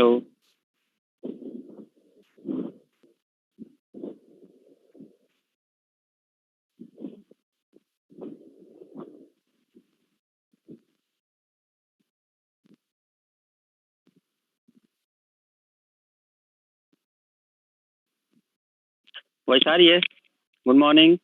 Hello. Vaishali है। Good morning.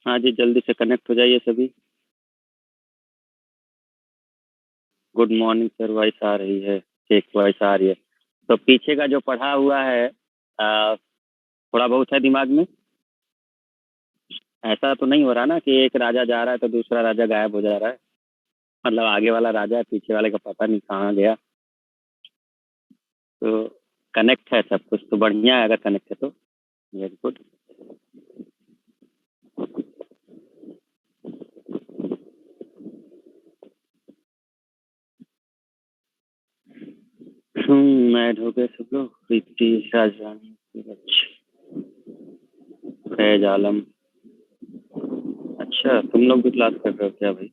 हाँ जी, जल्दी से कनेक्ट हो जाइए सभी। गुड मॉर्निंग सर, वॉइस आ रही है। ठीक, वॉइस आ रही है। तो पीछे का जो पढ़ा हुआ है थोड़ा बहुत है दिमाग में। ऐसा तो नहीं हो रहा ना कि एक राजा जा रहा है तो दूसरा राजा गायब हो जा रहा है। मतलब आगे वाला राजा है, पीछे वाले का पता नहीं कहाँ गया। तो कनेक्ट है सब कुछ तो बढ़िया है, अगर कनेक्ट है तो वेरी गुड। मैड हो गए सब लोग। प्रीति, राजरानी, सूरज, फैज आलम। अच्छा, तुम लोग भी क्लास कर रहे हो क्या भाई?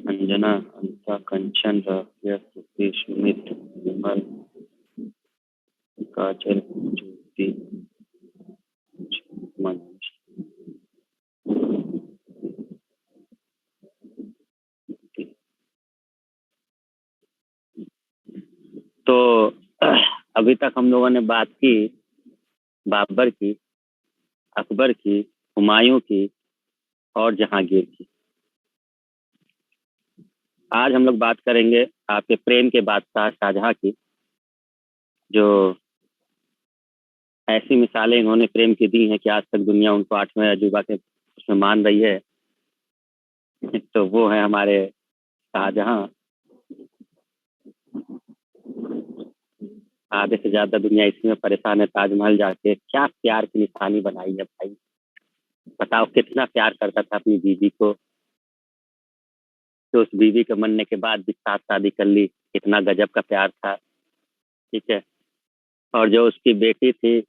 अंजना, अनिता, कंचन, राफिया, सुप्री, सुमित, विमल, काजल, ज्योति, मनोज। तो अभी तक हम लोगों ने बात की बाबर की, अकबर की, हुमायूं की और जहांगीर की। आज हम लोग बात करेंगे आपके प्रेम के बादशाह शाहजहां की। जो ऐसी मिसालें इन्होंने प्रेम की दी हैं कि आज तक दुनिया उनको आठवें अजूबा के उसमें मान रही है। तो वो है हमारे शाहजहां। आधे से ज्यादा दुनिया इसी में परेशान है। ताजमहल जाके क्या प्यार की निशानी बनाई है भाई। बताओ कितना प्यार करता था अपनी बीवी को। तो उस बीवी के मरने के बाद भी साथ शादी कर ली। कितना गजब का प्यार था। ठीक है। और जो उसकी बेटी थी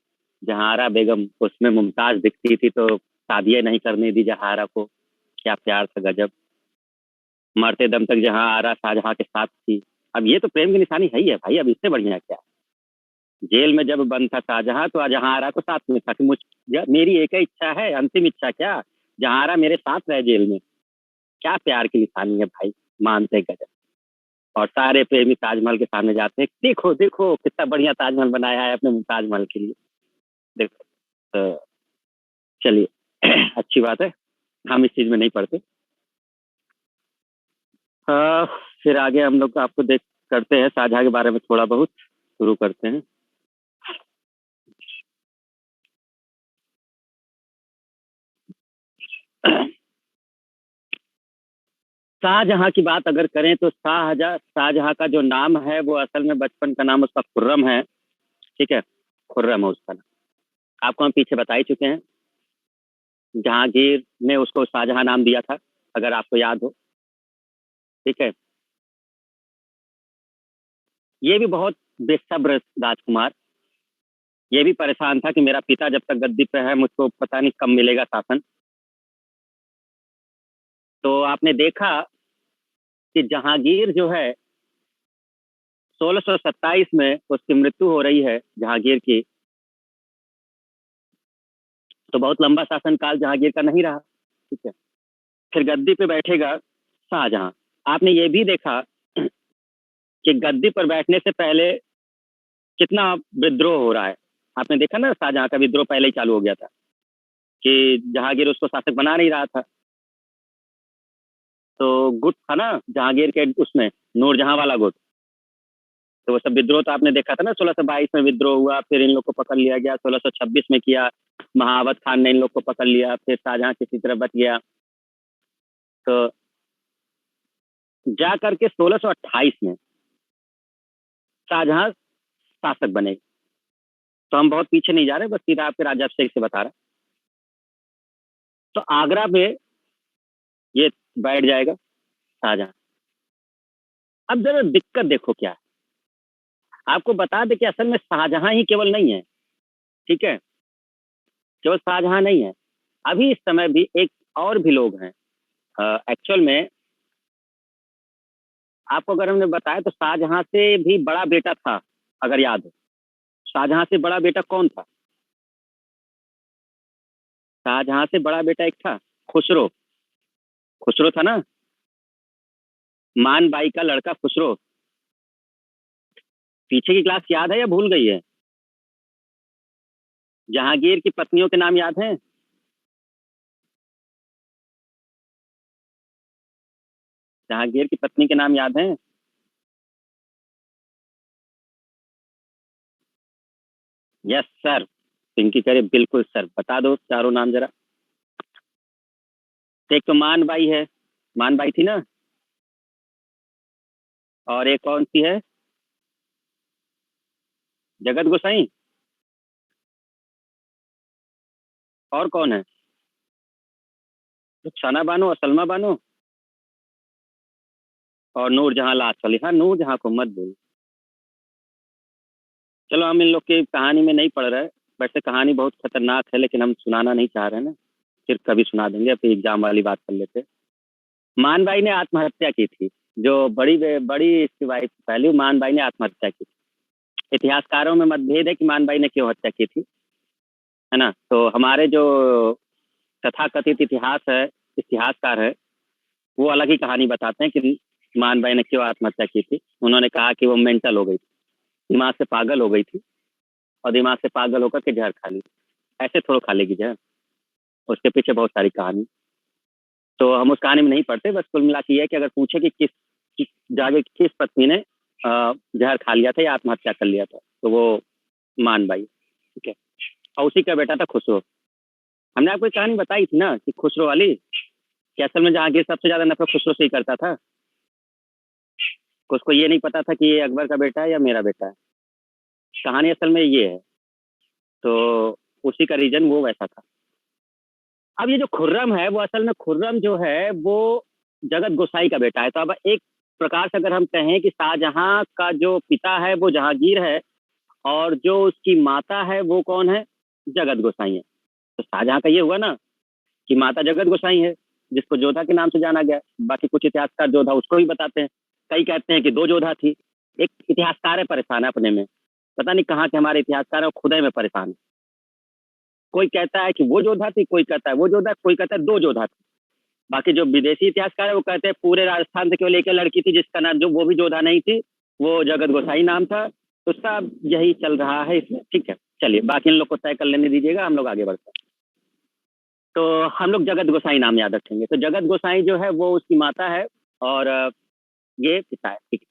जहारा बेगम, उसमें मुमताज दिखती थी तो शादियां नहीं करने दी जहारा को। क्या प्यार था, गजब। मरते दम तक जहारा शाहजहां के साथ थी। अब ये तो प्रेम की निशानी है ही है भाई। अब इससे बढ़िया क्या। जेल में जब बंद था शाहजहां तो जहारा को साथ में था कि मेरी एक ही इच्छा है, अंतिम इच्छा क्या, जहारा मेरे साथ रहे जेल में। क्या प्यार की निशानी है भाई। मानते गजब। और सारे प्रेमी ताजमहल के सामने जाते हैं, देखो देखो कितना बढ़िया ताजमहल बनाया है अपने ताजमहल के लिए। देखो। तो चलिए अच्छी बात है। हम इस चीज में नहीं पड़ते। हाँ, फिर आगे हम लोग आपको देख करते हैं शाहजहां के बारे में थोड़ा बहुत शुरू करते हैं। शाहजहां की बात अगर करें तो शाहजहां का जो नाम है वो असल में बचपन का नाम उसका खुर्रम है। ठीक है। खुर्रम है उसका नाम। आपको हम पीछे बता ही चुके हैं। जहांगीर ने उसको शाहजहां नाम दिया था, अगर आपको याद हो। ठीक है। ये भी बहुत बेसब्र राजकुमार। ये भी परेशान था कि मेरा पिता जब तक गद्दी पे है मुझको पता नहीं कब मिलेगा शासन। तो आपने देखा कि जहांगीर जो है 1627 में उसकी मृत्यु हो रही है जहांगीर की। तो बहुत लंबा शासनकाल जहांगीर का नहीं रहा। ठीक है। फिर गद्दी पे बैठेगा शाहजहां। आपने ये भी देखा कि गद्दी पर बैठने से पहले कितना विद्रोह हो रहा है। आपने देखा ना, शाहजहां का विद्रोह पहले ही चालू हो गया था कि जहांगीर उसको शासक बना नहीं रहा था। तो गुट था ना जहांगीर के उसमें, नूरजहां वाला गुट। तो वो सब विद्रोह तो आपने देखा था ना। 1622 में विद्रोह हुआ, फिर इन लोग को पकड़ लिया गया। 1626 में किया, महावत खान ने इन लोग को पकड़ लिया। फिर शाहजहां किसी तरह बच गया। तो जा करके 1628 में शाहजहां शासक बने। तो हम बहुत पीछे नहीं जा रहे, बस सीधा आपके राजाभिषेक से बता रहा। तो आगरा में ये बैठ जाएगा शाहजहां। अब जरा दिक्कत देखो क्या है, आपको बता दें कि असल में शाहजहां ही केवल नहीं है, ठीक है, केवल शाहजहां नहीं है, अभी इस समय भी एक और भी लोग हैं। एक्चुअल में आपको अगर हमने बताया तो शाहजहां से भी बड़ा बेटा था, अगर याद हो, शाहजहां से बड़ा बेटा कौन था? शाहजहां से बड़ा बेटा एक था, खुसरो। खुसरो था ना, मान बाई का लड़का खुसरो। पीछे की क्लास याद है या भूल गई है? जहांगीर की पत्नियों के नाम याद हैं? जहांगीर की पत्नी के नाम याद हैं? यस सर, पिंकी करे बिल्कुल सर, बता दो चारों नाम जरा। एक तो मान बाई है, मान बाई थी ना, और एक कौन सी है? जगत गोसाई। और कौन है? सना बानो और सलमा बानो और नूरजहां लास्ट वाली। हाँ, नूरजहां को मत भूल। चलो हम इन लोग की कहानी में नहीं पढ़ रहे, वैसे कहानी बहुत खतरनाक है, लेकिन हम सुनाना नहीं चाह रहे हैं ना, फिर कभी सुना देंगे, फिर एग्जाम वाली बात कर लेते। मान बाई ने आत्महत्या की थी, जो बड़ी बड़ी इसकी वाइफ पहली, मान बाई ने आत्महत्या की। इतिहासकारों में मतभेद है कि मान बाई ने क्यों हत्या की थी, है ना। तो हमारे जो तथाकथित इतिहासकार है, वो अलग ही कहानी बताते हैं कि मान बाई ने क्यों आत्महत्या की थी। उन्होंने कहा कि वो मेंटल हो गई थी, दिमाग से पागल हो गई थी, और दिमाग से पागल होकर के जहर खा ली। ऐसे थोड़ा खा लेगी जहर, उसके पीछे बहुत सारी कहानी। तो हम उस कहानी में नहीं पढ़ते, बस कुल मिला के ये है कि अगर पूछे कि जागे किस पत्नी ने जहर खा लिया था या आत्महत्या कर लिया था, तो वो मान बाई, ठीक है। और उसी का बेटा था खुसरो। हमने आपको एक कहानी बताई थी ना कि खुसरो वाली, कि असल में जहांगीर सबसे ज्यादा नफरत खुसरो से ही करता था। उसको ये नहीं पता था कि ये अकबर का बेटा है या मेरा बेटा है। कहानी असल में ये है, तो उसी का रीजन वो वैसा था। अब ये जो खुर्रम है, वो असल में खुर्रम जो है वो जगत गोसाई का बेटा है। तो अब एक प्रकार से अगर हम कहें कि शाहजहां का जो पिता है वो जहांगीर है, और जो उसकी माता है वो कौन है? जगत गोसाई है। तो शाहजहां का ये हुआ ना कि माता जगत गोसाई है, जिसको जोधा के नाम से जाना गया। बाकी कुछ इतिहासकार जोधा उसको भी बताते हैं, कई कहते हैं कि दो जोधा थी। एक इतिहासकार है परेशान है अपने में, पता नहीं कहाँ के हमारे इतिहासकार है, खुदा में परेशान है। कोई कहता है कि वो जोधा थी, कोई कहता है वो जोधा, कोई कहता है दो जोधा थी। बाकी जो विदेशी इतिहासकार है वो कहते हैं पूरे राजस्थान से केवल एक लड़की थी जिसका नाम, जो वो भी जोधा नहीं थी, वो जगत गोसाई नाम था। तो सब यही चल रहा है इसमें, ठीक है। चलिए बाकी इन लोग को तय कर लेने दीजिएगा, हम लोग आगे बढ़ते हैं। तो हम लोग जगत गोसाई नाम याद रखेंगे। तो जगत गोसाई जो है वो उसकी माता है, और ये पिता है, ठीक है।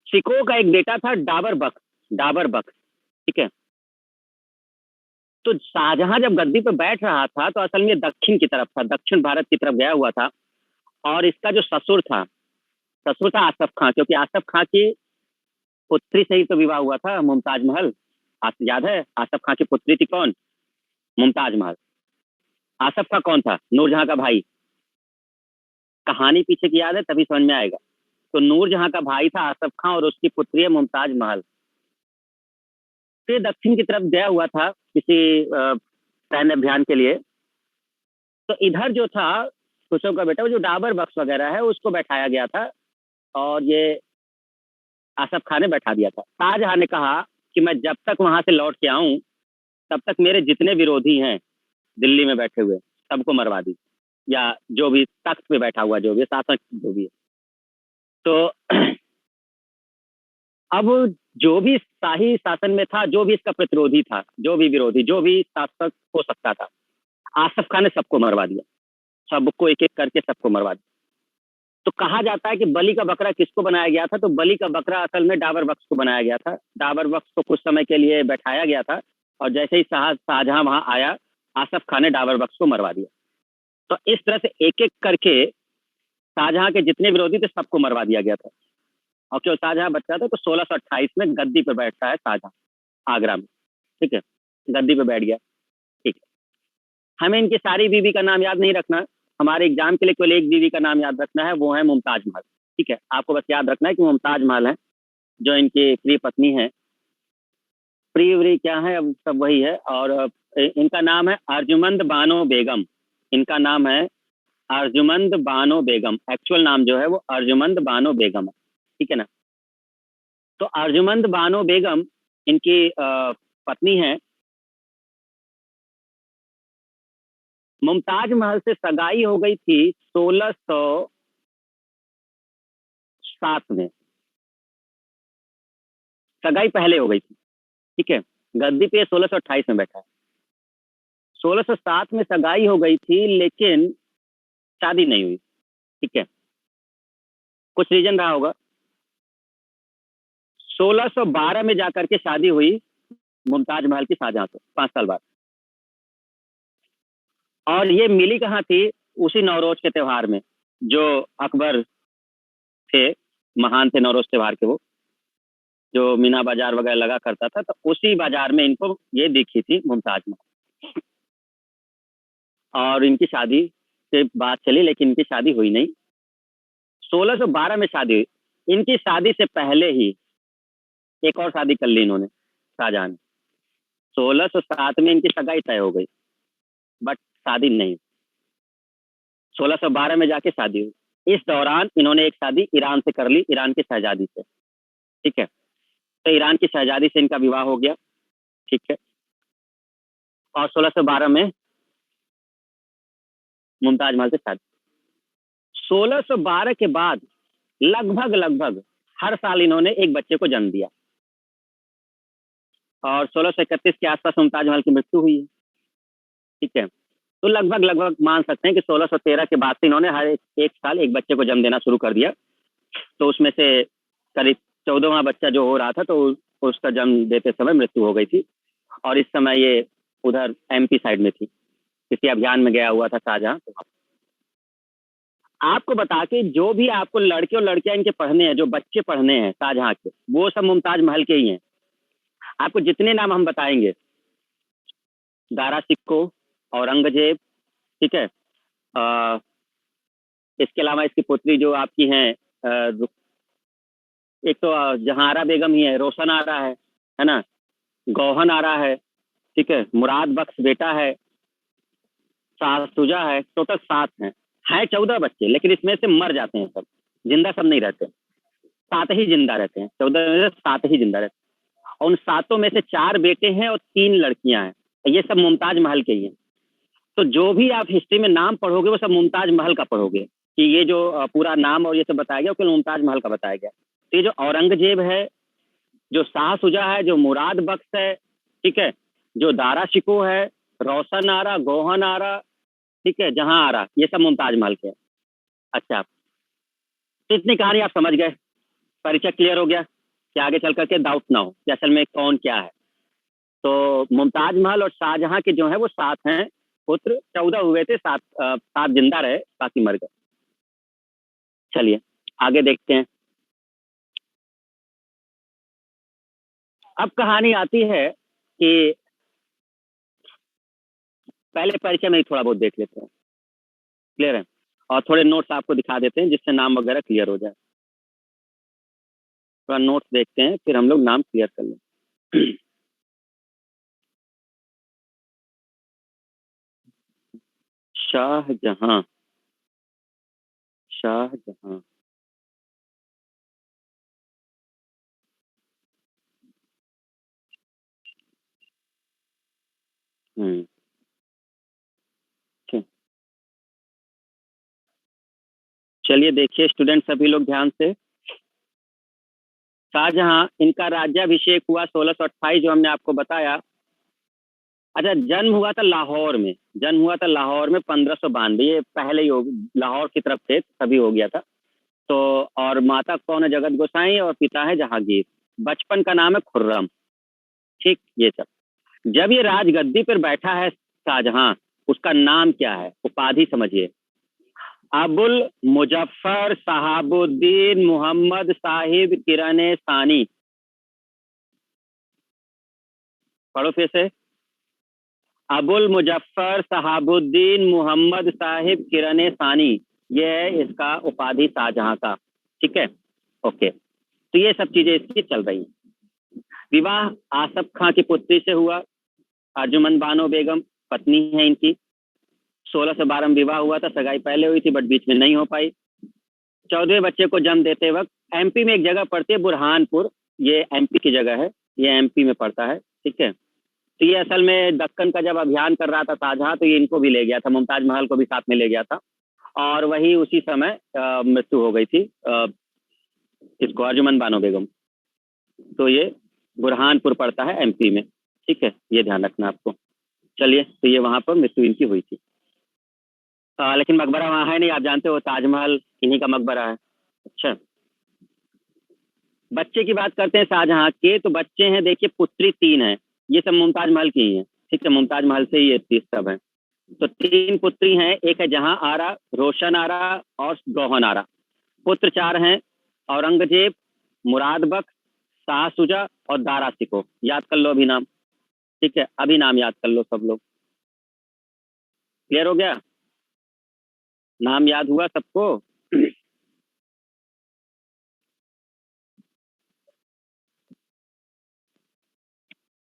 सिको का एक बेटा था डाबर बख्श, डाबर बख्श, ठीक है। तो शाहजहां जब गद्दी पर बैठ रहा था तो असल में दक्षिण की तरफ था, दक्षिण भारत की तरफ गया हुआ था। और इसका जो ससुर था, ससुर था आसफ खां, क्योंकि आसफ खां की पुत्री से ही तो विवाह हुआ था मुमताज महल। याद है आसफ खां की पुत्री थी कौन? मुमताज महल। आसफ खां कौन था? नूरजहां का भाई। कहानी पीछे की याद है तभी समझ में आएगा। तो नूरजहां का भाई था आसफ खां, और उसकी पुत्री है मुमताज महल। तो दक्षिण की तरफ गया हुआ था किसी सैन्य अभियान के लिए। तो इधर जो था खुसरो का बेटा, वो जो डाबर बख्श वगैरह है, उसको बैठाया गया था, और ये आसफ खान ने बैठा दिया था। शाहजहां ने कहा कि मैं जब तक वहां से लौट के आऊं, तब तक मेरे जितने विरोधी हैं दिल्ली में बैठे हुए, सबको मरवा दी, या जो भी तख्त पे बैठा हुआ जो भी शासक जो भी है। तो अब जो भी शाही शासन में था, जो भी इसका प्रतिरोधी था, जो भी विरोधी, जो भी शासक हो सकता था, आसफ खान ने सबको मरवा दिया, सबको एक एक करके सबको मरवा दिया। तो कहा जाता है कि बलि का बकरा किसको बनाया गया था? तो बलि का बकरा असल में डाबर बख्श को बनाया गया था। डाबर बख्श को कुछ समय के लिए बैठाया गया था, और जैसे ही शाहजहां वहां आया, आसफ खान ने डाबर बख्श को मरवा दिया। तो इस तरह से एक एक करके शाहजहां के जितने विरोधी थे सबको मरवा दिया गया था। और क्यों शाहजहां बचा था तो 1628 में गद्दी पर बैठता है शाहजहां आगरा में। ठीक है, गद्दी पे बैठ गया। ठीक है, हमें इनकी सारी बीवी का नाम याद नहीं रखना, हमारे एग्जाम के लिए केवल एक बीवी का नाम याद रखना है, वो है मुमताज महल। ठीक है, आपको बस याद रखना है कि मुमताज महल है जो इनकी प्रिय पत्नी है। प्रिय व्री क्या है, अब सब वही है। और इनका नाम है अर्जुमंद बानो बेगम। इनका नाम है अर्जुमंद बानो बेगम। एक्चुअल नाम जो है वो अर्जुमंद बानो बेगम है। ठीक है ना। तो अर्जुमंद बानो बेगम इनकी पत्नी है। मुमताज महल से सगाई हो गई थी 1607 में। सगाई पहले हो गई थी। ठीक है, गद्दी पे 1628 में बैठा है। 1607 में सगाई हो गई थी लेकिन शादी नहीं हुई। ठीक है, कुछ रीजन रहा होगा। 1612 में जाकर के शादी हुई मुमताज महल की शाहजहां से 5 साल बाद। और ये मिली कहाँ थी, उसी नवरोज के त्योहार में, जो अकबर थे, महान थे नवरोज त्योहार के, वो जो मीना बाजार वगैरह लगा करता था, तो उसी बाजार में इनको ये दिखी थी मुमताज महल। और इनकी शादी से बात चली लेकिन इनकी शादी हुई नहीं। 1612 में शादी हुई। इनकी शादी से पहले ही एक और शादी कर ली इन्होंने, शाहजहां ने। 1607 में इनकी सगाई तय हो गई बट शादी नहीं। 1612 में जाके शादी हुई। इस दौरान इन्होंने एक शादी ईरान से कर ली, ईरान की शहजादी से। ठीक है, तो ईरान की शहजादी से इनका विवाह हो गया। ठीक है, और 1612 में मुमताज महल से शादी। 1612 के बाद लगभग हर साल इन्होंने एक बच्चे को जन्म दिया। और 1631 के आसपास मुमताज महल की मृत्यु हुई है। ठीक है, तो लगभग मान सकते हैं कि 1613 के बाद से इन्होंने हर एक साल एक बच्चे को जन्म देना शुरू कर दिया। तो उसमें से करीब 14वां बच्चा जो हो रहा था तो उसका जन्म देते समय मृत्यु हो गई थी। और इस समय ये उधर एमपी साइड में थी, किसी अभियान में गया हुआ था शाहजहां। आपको बता के जो भी आपको लड़के और लड़कियां इनके पढ़ने हैं, जो बच्चे पढ़ने हैं शाहजहां के, वो सब मुमताज महल के ही हैं। आपको जितने नाम हम बताएंगे, दारा सिक्को, औरंगजेब, ठीक है, इसके अलावा इसकी पुत्री जो आपकी हैं, एक तो जहांरा बेगम ही है, रोशन आरा है ना, गौहन आरा है, ठीक है, मुराद बख्श बेटा है, शाहसुजा है। टोटल 7 हैं 14 बच्चे, लेकिन इसमें से मर जाते हैं सब, जिंदा सब नहीं रहते। 7 ही जिंदा रहते हैं, 14 में से 7 ही जिंदा रहते हैं। और उन 7 में से 4 बेटे हैं और 3 लड़कियां हैं। ये सब मुमताज महल के ही हैं। तो जो भी आप हिस्ट्री में नाम पढ़ोगे वो सब मुमताज महल का पढ़ोगे, कि ये जो पूरा नाम और ये सब बताया गया, वो मुमताज महल का बताया गया। तो ये जो औरंगजेब है, जो शाहसुजा है, जो मुराद बख्श है, ठीक है, जो दारा शिको है, रोशन आरा, गोहन आरा, ठीक है, जहां आरा, ये सब मुमताज महल के हैं। अच्छा, तो इतनी कहानी आप समझ गए, परिचय क्लियर हो गया कि आगे चल करके डाउट ना हो कि असल में कौन क्या है। तो मुमताज महल और शाहजहां के जो है वो 7 हैं पुत्र। 14 हुए थे, 7 जिंदा रहे, बाकी मर गए। चलिए आगे देखते हैं। अब कहानी आती है कि पहले परिचय में ही थोड़ा बहुत देख लेते हैं, क्लियर है, और थोड़े नोट्स आपको दिखा देते हैं जिससे नाम वगैरह क्लियर हो जाए। थोड़ा नोट्स देखते हैं फिर हम लोग नाम क्लियर कर लें। शाहजहां, शाहजहां, ठीक। चलिए देखिए स्टूडेंट सभी लोग ध्यान से। शाहजहां, इनका राज्याभिषेक हुआ 1628, जो हमने आपको बताया। अच्छा, जन्म हुआ था लाहौर में, जन्म हुआ था लाहौर में 1592। ये पहले ही हो, लाहौर की तरफ थे तभी हो गया था। तो और माता कौन है, जगत गोसाई, और पिता है जहांगीर। बचपन का नाम है खुर्रम। ठीक, ये सब। जब ये राजगद्दी पर बैठा है शाहजहां, उसका नाम क्या है, उपाधि समझिए। अबुल मुजफ्फर साहबुद्दीन मोहम्मद साहिब किरने सानी। पढ़ो फिर से। अबुल मुजफ्फर साहबुद्दीन मोहम्मद साहिब किरने सानी, ये है इसका उपाधि शाहजहां का। ठीक है, ओके। तो ये सब चीजें इसकी चल रही हैं। विवाह आसफ खां की पुत्री से हुआ, अर्जुमंद बानो बेगम पत्नी है इनकी। 16 से 12 में विवाह हुआ था, सगाई पहले हुई थी बट बीच में नहीं हो पाई। 14वें बच्चे को जन्म देते वक्त, एमपी में एक जगह पड़ती है बुरहानपुर, ये एमपी की जगह है, ये एमपी में पड़ता है। ठीक है, तो ये असल में दक्कन का जब अभियान कर रहा था शाहजहां, तो ये इनको भी ले गया था, मुमताज महल को भी साथ में ले गया था। और वही उसी समय मृत्यु हो गई थी इसको, अर्जुमंद बानो बेगम। तो ये बुरहानपुर पड़ता है एमपी में। ठीक है, ये ध्यान रखना आपको। चलिए, तो ये वहां पर मृत्यु इनकी हुई थी। लेकिन मकबरा वहां है नहीं, आप जानते हो ताजमहल इन्हीं का मकबरा है। अच्छा, बच्चे की बात करते हैं शाहजहां के। तो बच्चे हैं, देखिए पुत्री 3 है, ये सब मुमताज महल की ही है। ठीक है, मुमताज महल से ही ये सब है। तो 3 पुत्री हैं, एक है जहां आरा, रोशन आरा और गौहन आरा। पुत्र 4 हैं, औरंगजेब, मुराद बख्श, शाह सुजा और दारा सिको। याद कर लो अभी नाम। ठीक है, अभी नाम याद कर लो सब लोग। क्लियर हो गया, नाम याद हुआ सबको?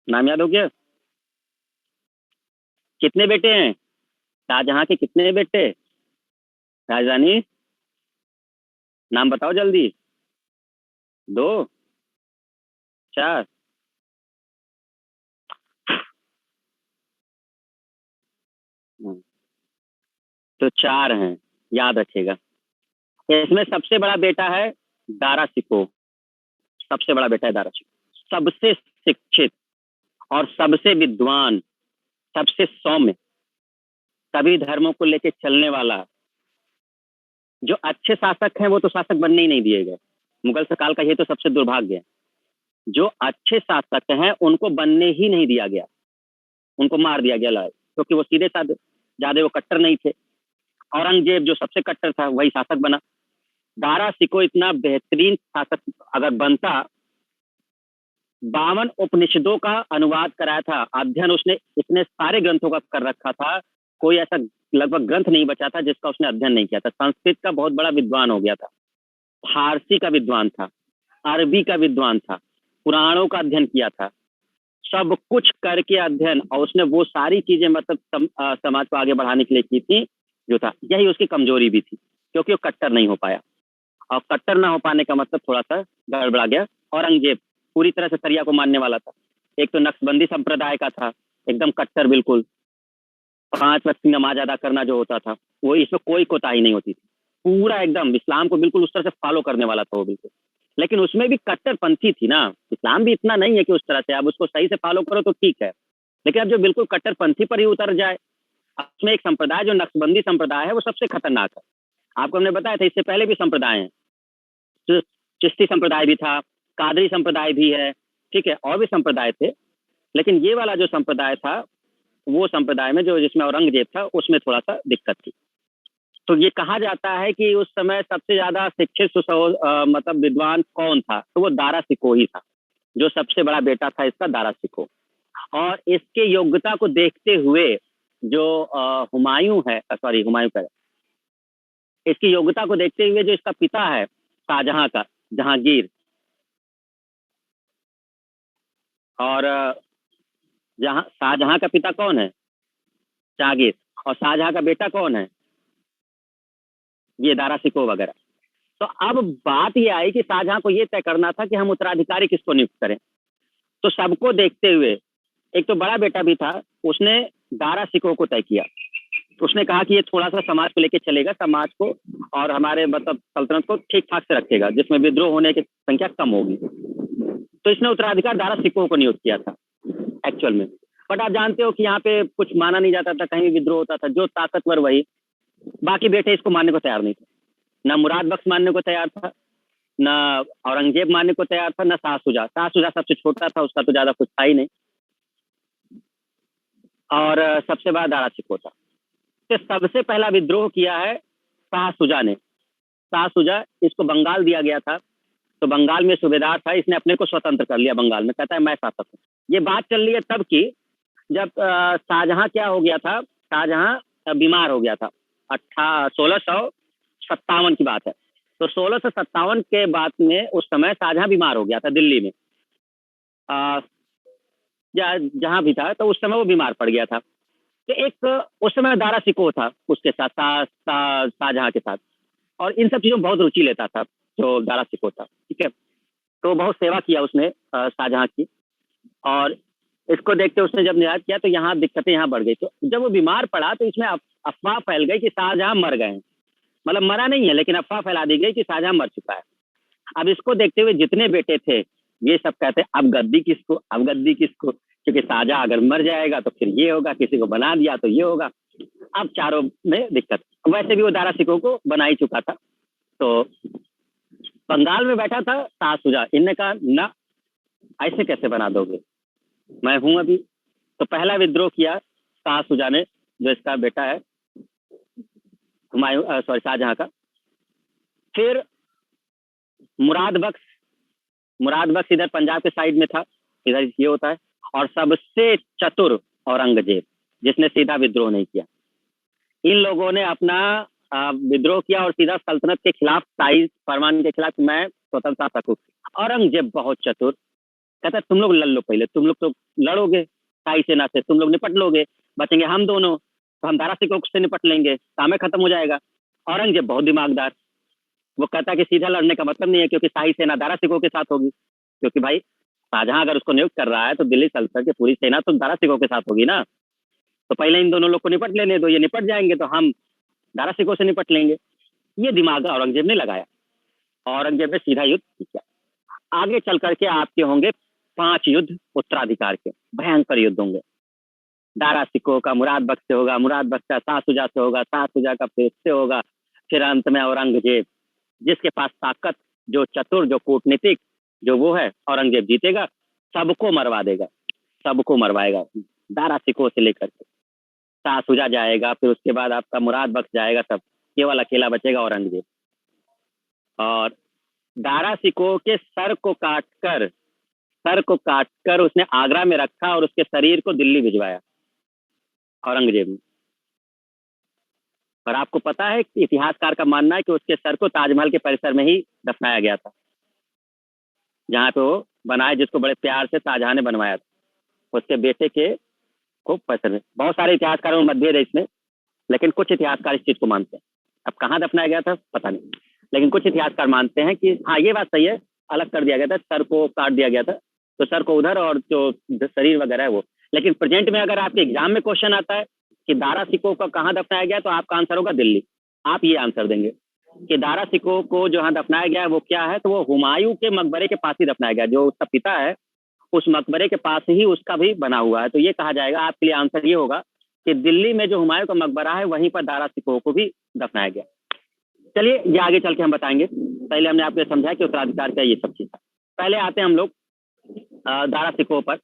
नाम याद हो गया? कितने बेटे हैं शाहजहां के, कितने बेटे? राजधानी नाम बताओ जल्दी। 2, 4? तो 4 हैं, याद रखिएगा। इसमें सबसे बड़ा बेटा है दारा सिको, सबसे बड़ा बेटा है दारा सिको, सबसे शिक्षित और सबसे विद्वान, सबसे सौम्य, सभी धर्मों को लेकर चलने वाला। जो अच्छे शासक हैं वो तो शासक बनने ही नहीं दिए गए, मुगल काल का ये तो सबसे दुर्भाग्य है। जो अच्छे शासक हैं उनको बनने ही नहीं दिया गया, उनको मार दिया गया लाल, क्योंकि वो सीधे साधे, ज्यादा वो कट्टर नहीं थे। औरंगजेब जो सबसे कट्टर था वही शासक बना। दारा सिको इतना बेहतरीन शासक अगर बनता, 52 उपनिषदों का अनुवाद कराया था, अध्ययन उसने इतने सारे ग्रंथों का कर रखा था, कोई ऐसा लगभग ग्रंथ नहीं बचा था जिसका उसने अध्ययन नहीं किया था। संस्कृत का बहुत बड़ा विद्वान हो गया था, फारसी का विद्वान था, अरबी का विद्वान था, पुराणों का अध्ययन किया था, सब कुछ करके अध्ययन, और उसने वो सारी चीजें मतलब समाज को आगे बढ़ाने के लिए की थी जो था। यही उसकी कमजोरी भी थी, क्योंकि वो कट्टर नहीं हो पाया। और कट्टर ना हो पाने का मतलब थोड़ा सा गड़बड़ा गया। औरंगजेब पूरी तरह से सरिया को मानने वाला था। एक तो नक्शबंदी संप्रदाय का था, एकदम कट्टर बिल्कुल। 5 वक्त की नमाज अदा करना जो होता था, वो इसमें कोई कोताही नहीं होती थी, पूरा एकदम इस्लाम को बिल्कुल उस तरह से फॉलो करने वाला था वो बिल्कुल। लेकिन उसमें भी कट्टरपंथी थी ना, इस्लाम भी इतना नहीं है कि उस तरह से आप उसको सही से फॉलो करो तो ठीक है, लेकिन अब जो बिल्कुल कट्टरपंथी पर ही उतर जाए। उसमें एक संप्रदाय जो नक्शबंदी संप्रदाय है वो सबसे खतरनाक है। आपको हमने बताया था, इससे पहले भी संप्रदाय हैं, तो चिश्ती संप्रदाय भी था, कादरी संप्रदाय भी है, ठीक है, और भी संप्रदाय थे। लेकिन ये वाला जो संप्रदाय था, वो संप्रदाय में जो जिसमें औरंगजेब था, उसमें थोड़ा सा दिक्कत थी। तो ये कहा जाता है कि उस समय सबसे ज्यादा शिक्षित मतलब विद्वान कौन था, तो वो दारा सिको ही था, जो सबसे बड़ा बेटा था इसका, दारा सिको। और इसके योग्यता को देखते हुए जो हुमायूं है, सॉरी हुमायूं कह रहे, इसकी योग्यता को देखते हुए जो इसका पिता है शाहजहां का, जहांगीर, और जहां शाहजहां का पिता कौन है? जहांगीर। और शाहजहां का बेटा कौन है? ये दारा सिको वगैरह। तो अब बात ये आई कि शाहजहां को ये तय करना था कि हम उत्तराधिकारी किसको नियुक्त करें। तो सबको देखते हुए, एक तो बड़ा बेटा भी था, उसने दारा सिको को तय किया। उसने कहा कि ये थोड़ा सा समाज को लेके चलेगा, समाज को और हमारे मतलब सल्तनत को ठीक ठाक से रखेगा, जिसमें विद्रोह होने की संख्या कम होगी। तो इसने उत्तराधिकार दारा सिको को नियुक्त किया था एक्चुअल में। बट आप जानते हो कि यहाँ पे कुछ माना नहीं जाता था, कहीं भी विद्रोह होता था, जो ताकतवर वही। बाकी बेटे इसको मानने को तैयार नहीं थे, ना मुराद बख्श मानने को तैयार था, ना औरंगजेब मानने को तैयार था, ना शाह सुजा। शाह सुजा सबसे छोटा था, उसका तो ज्यादा कुछ था ही नहीं। और सबसे बड़ा दारा सिको था। इससे सबसे पहला विद्रोह किया है शाह शुजा ने। शाह शुजा, इसको बंगाल दिया गया था, तो बंगाल में सूबेदार था, इसने अपने को स्वतंत्र कर लिया बंगाल में, कहता है मैं शासक हूँ। ये बात चल रही है तब की जब शाहजहां क्या हो गया था, शाहजहां बीमार हो गया था। 1657 की बात है। तो 1657 के बाद में उस समय शाहजहां बीमार हो गया था दिल्ली में, या जहां भी था, तो उस समय वो बीमार पड़ गया था। तो एक उस समय दारा सिकोह था उसके साथ, शाहजहां के साथ, और इन सब चीजों में बहुत रुचि लेता था जो दारा सिकोह था। ठीक है, तो बहुत सेवा किया उसने शाहजहां की, और इसको देखते उसने जब निराश किया तो यहाँ दिक्कतें यहाँ बढ़ गई। तो जब वो बीमार पड़ा तो इसमें अफवाह फैल गई कि शाहजहां मर गए हैं, मतलब मरा नहीं है लेकिन अफवाह फैला दी गई कि शाहजहां मर चुका है। अब इसको देखते हुए जितने बेटे थे ये सब कहते हैं अब गद्दी किसको, अब गद्दी किसको, क्योंकि शाहजहां अगर मर जाएगा तो फिर ये होगा, किसी को बना दिया तो ये होगा। अब चारों में दिक्कत। वैसे भी वो दारा सिकोह को बना ही चुका था। तो बंगाल में बैठा था शाह शुजा, इनने कहा ना, ऐसे कैसे बना दोगे, मैं हूं अभी। तो पहला विद्रोह किया शाह शुजा ने, जो इसका बेटा है हुमायूं, सॉरी शाहजहां का। फिर मुराद बख्श इधर पंजाब के साइड में था, इधर ये होता है। और सबसे चतुर औरंगजेब, जिसने सीधा विद्रोह नहीं किया। इन लोगों ने अपना विद्रोह किया और सीधा सल्तनत के खिलाफ, शाही फरमान के खिलाफ, मैं स्वतंत्रता सकूं। औरंगजेब बहुत चतुर, कहता तुम लोग लड़ लो पहले, तुम लोग तो लड़ोगे शाही सेना से, तुम लोग निपट लोगे, बचेंगे हम दोनों, तो हम दारा सिकोह से निपट लेंगे, काम खत्म हो जाएगा। औरंगजेब बहुत दिमागदार, वो कहता कि सीधा लड़ने का मतलब नहीं है, क्योंकि शाही सेना दारा सिकोह के साथ होगी, क्योंकि भाई शाहजहां अगर उसको नियुक्त कर रहा है तो दिल्ली सल्तनत की पूरी सेना तो दारा सिकोह के साथ होगी ना। तो पहले इन दोनों लोग को निपट लेने दो, ये निपट जाएंगे तो हम दारा सिकोह से निपट लेंगे। ये दिमाग औरंगजेब ने लगाया। औरंगजेब ने सीधा युद्ध किया। आगे चल करके आपके होंगे 5 युद्ध उत्तराधिकार के, भयंकर युद्ध होंगे। दारा सिकोह का मुराद बख्श से होगा, मुराद बख्श का शाह शुजा से होगा, शाह शुजा का फिर से होगा, फिर अंत में औरंगजेब, जिसके पास ताकत, जो चतुर, जो कूटनीतिक, जो वो है, औरंगजेब जीतेगा, सबको मरवा देगा, सबको मरवाएगा। दारा सिकोह से लेकर के शाह शुजा जाएगा, फिर उसके बाद आपका मुराद बख्श जाएगा, सब केवल अकेला बचेगा औरंगजेब। और दारा सिकोह के सर को काटकर उसने आगरा में रखा और उसके शरीर को दिल्ली भिजवाया औरंगजेब ने। और आपको पता है, इतिहासकार का मानना है कि उसके सर को ताजमहल के परिसर में ही दफनाया गया था, जहाँ पे वो बनाया, जिसको बड़े प्यार से शाहजहां ने बनवाया था, उसके बेटे के को परिसर में। बहुत सारे इतिहासकारों में मतभेद है इसमें, लेकिन कुछ इतिहासकार इस चीज को मानते हैं। अब कहाँ दफनाया गया था पता नहीं, लेकिन कुछ इतिहासकार मानते हैं कि हाँ ये बात सही है, अलग कर दिया गया था, सर को काट दिया गया था, तो सर को उधर और जो शरीर वगैरह है वो। लेकिन प्रेजेंट में अगर आपके एग्जाम में क्वेश्चन आता है कि दारा सिकोह को कहाँ दफनाया गया, तो आपका आंसर होगा दिल्ली। आप ये आंसर देंगे कि दारा सिकोह को जहाँ दफनाया गया है वो क्या है, तो वो हुमायूं के मकबरे के पास ही दफनाया गया, जो उसका पिता है उस मकबरे के पास ही उसका भी बना हुआ है। तो ये कहा जाएगा, आपके लिए आंसर ये होगा कि दिल्ली में जो हुमायूं का मकबरा है वहीं पर दारा सिकोह को भी दफनाया गया। चलिए ये आगे चल के हम बताएंगे, पहले हमने आपको समझाया कि उत्तराधिकार क्या, ये सब चीज। पहले आते हैं हम लोग दारा सिकोह पर।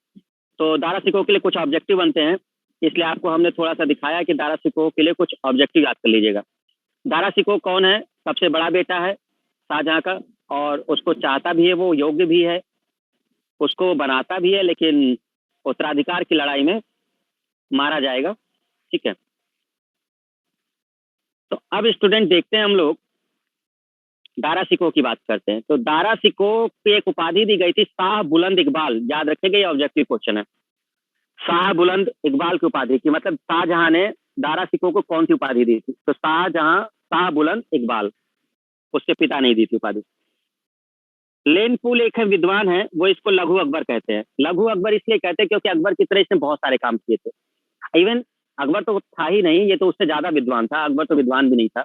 तो दारा सिकोह के लिए कुछ ऑब्जेक्टिव बनते हैं, इसलिए आपको हमने थोड़ा सा दिखाया कि दारा सिकोह के लिए कुछ ऑब्जेक्टिव याद कर लीजिएगा। दारा सिकोह कौन है? सबसे बड़ा बेटा है शाहजहां का, और उसको चाहता भी है, वो योग्य भी है, उसको बनाता भी है, लेकिन उत्तराधिकार की लड़ाई में मारा जाएगा। ठीक है, तो अब स्टूडेंट देखते हैं हम लोग दारा सिकोह की बात करते हैं। तो दारा सिकोह को एक उपाधि दी गई थी, शाह बुलंद इकबाल। याद रखेंगे, ये ऑब्जेक्टिव क्वेश्चन है। शाह बुलंद इकबाल की उपाधि की, मतलब शाहजहां ने दारा सिकोह को कौन सी उपाधि दी थी? तो शाहजहां शाह बुलंद इकबाल, उसके पिता नहीं दी थी उपाधि। लेनपुल एक है विद्वान है, वो इसको लघु अकबर कहते हैं। लघु अकबर इसलिए कहते हैं क्योंकि अकबर की तरह इसने बहुत सारे काम किए थे। इवन अकबर तो था ही नहीं, ये तो उससे ज्यादा विद्वान था। अकबर तो विद्वान भी नहीं था,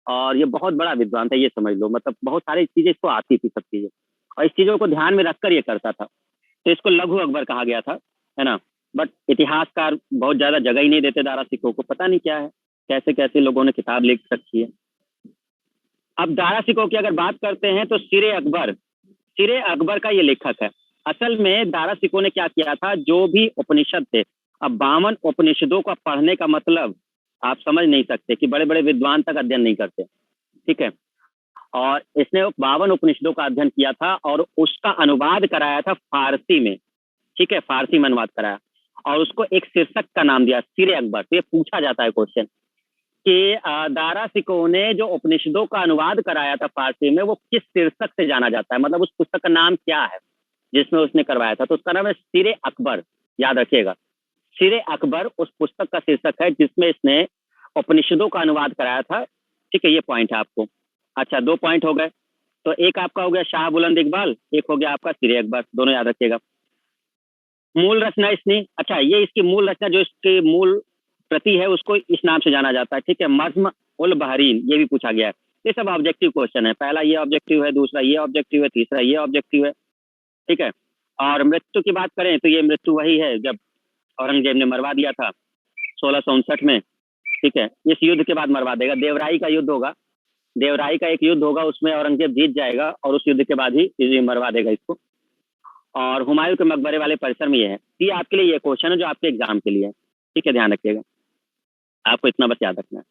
और ये बहुत बड़ा विद्वान था, ये समझ लो। मतलब बहुत सारी चीजें इसको आती थी, सब चीजें, और इस चीजों को ध्यान में रखकर ये करता था, तो इसको लघु अकबर कहा गया था, है ना। बट इतिहासकार बहुत ज्यादा जगह ही नहीं देते दारा सिकोह को, पता नहीं क्या है, कैसे कैसे लोगों ने किताब लिख रखी है। अब दारा सिकोह की अगर बात करते हैं तो सिरे अकबर का ये लेखक है। असल में दारा सिकोह ने क्या किया था, जो भी उपनिषद थे, अब 52 उपनिषदों का पढ़ने का मतलब आप समझ नहीं सकते कि बड़े बड़े विद्वान तक अध्ययन नहीं करते, ठीक है। और इसने 52 उपनिषदों का अध्ययन किया था और उसका अनुवाद कराया था फारसी में, ठीक है, फारसी में अनुवाद कराया और उसको एक शीर्षक का नाम दिया, सिरे अकबर। तो ये पूछा जाता है क्वेश्चन कि दारा सिकोह ने जो उपनिषदों का अनुवाद कराया था फारसी में, वो किस शीर्षक से जाना जाता है, मतलब उस पुस्तक का नाम क्या है जिसमें उसने करवाया था। तो उसका नाम है सिरे अकबर, याद रखिएगा। सिरे अकबर उस पुस्तक का शीर्षक है जिसमें इसने उपनिषदों का अनुवाद कराया था, ठीक है। ये पॉइंट है आपको। अच्छा, 2 पॉइंट हो गए। तो एक आपका हो गया शाह बुलंद इकबाल, एक हो गया आपका सिरे अकबर, दोनों याद रखिएगा। मूल रचना इसने, अच्छा ये इसकी मूल रचना, जो इसकी मूल प्रति है उसको इस नाम से जाना जाता है, ठीक है, मज्म उल बहरीन। ये भी पूछा गया है। ये सब ऑब्जेक्टिव क्वेश्चन है, पहला ये ऑब्जेक्टिव है, दूसरा ये ऑब्जेक्टिव है, तीसरा ये ऑब्जेक्टिव है, ठीक है। और मृत्यु की बात करें तो ये मृत्यु वही है जब औरंगजेब ने मरवा दिया था 1659 में, ठीक है। इस युद्ध के बाद मरवा देगा, देवराई का युद्ध होगा, देवराई का एक युद्ध होगा, उसमें औरंगजेब जीत जाएगा और उस युद्ध के बाद ही मरवा देगा इसको। और हुमायूं के मकबरे वाले परिसर में ये है। ये आपके लिए ये क्वेश्चन है जो आपके एग्जाम के लिए है, ठीक है, ध्यान रखिएगा, आपको इतना बस याद रखना है।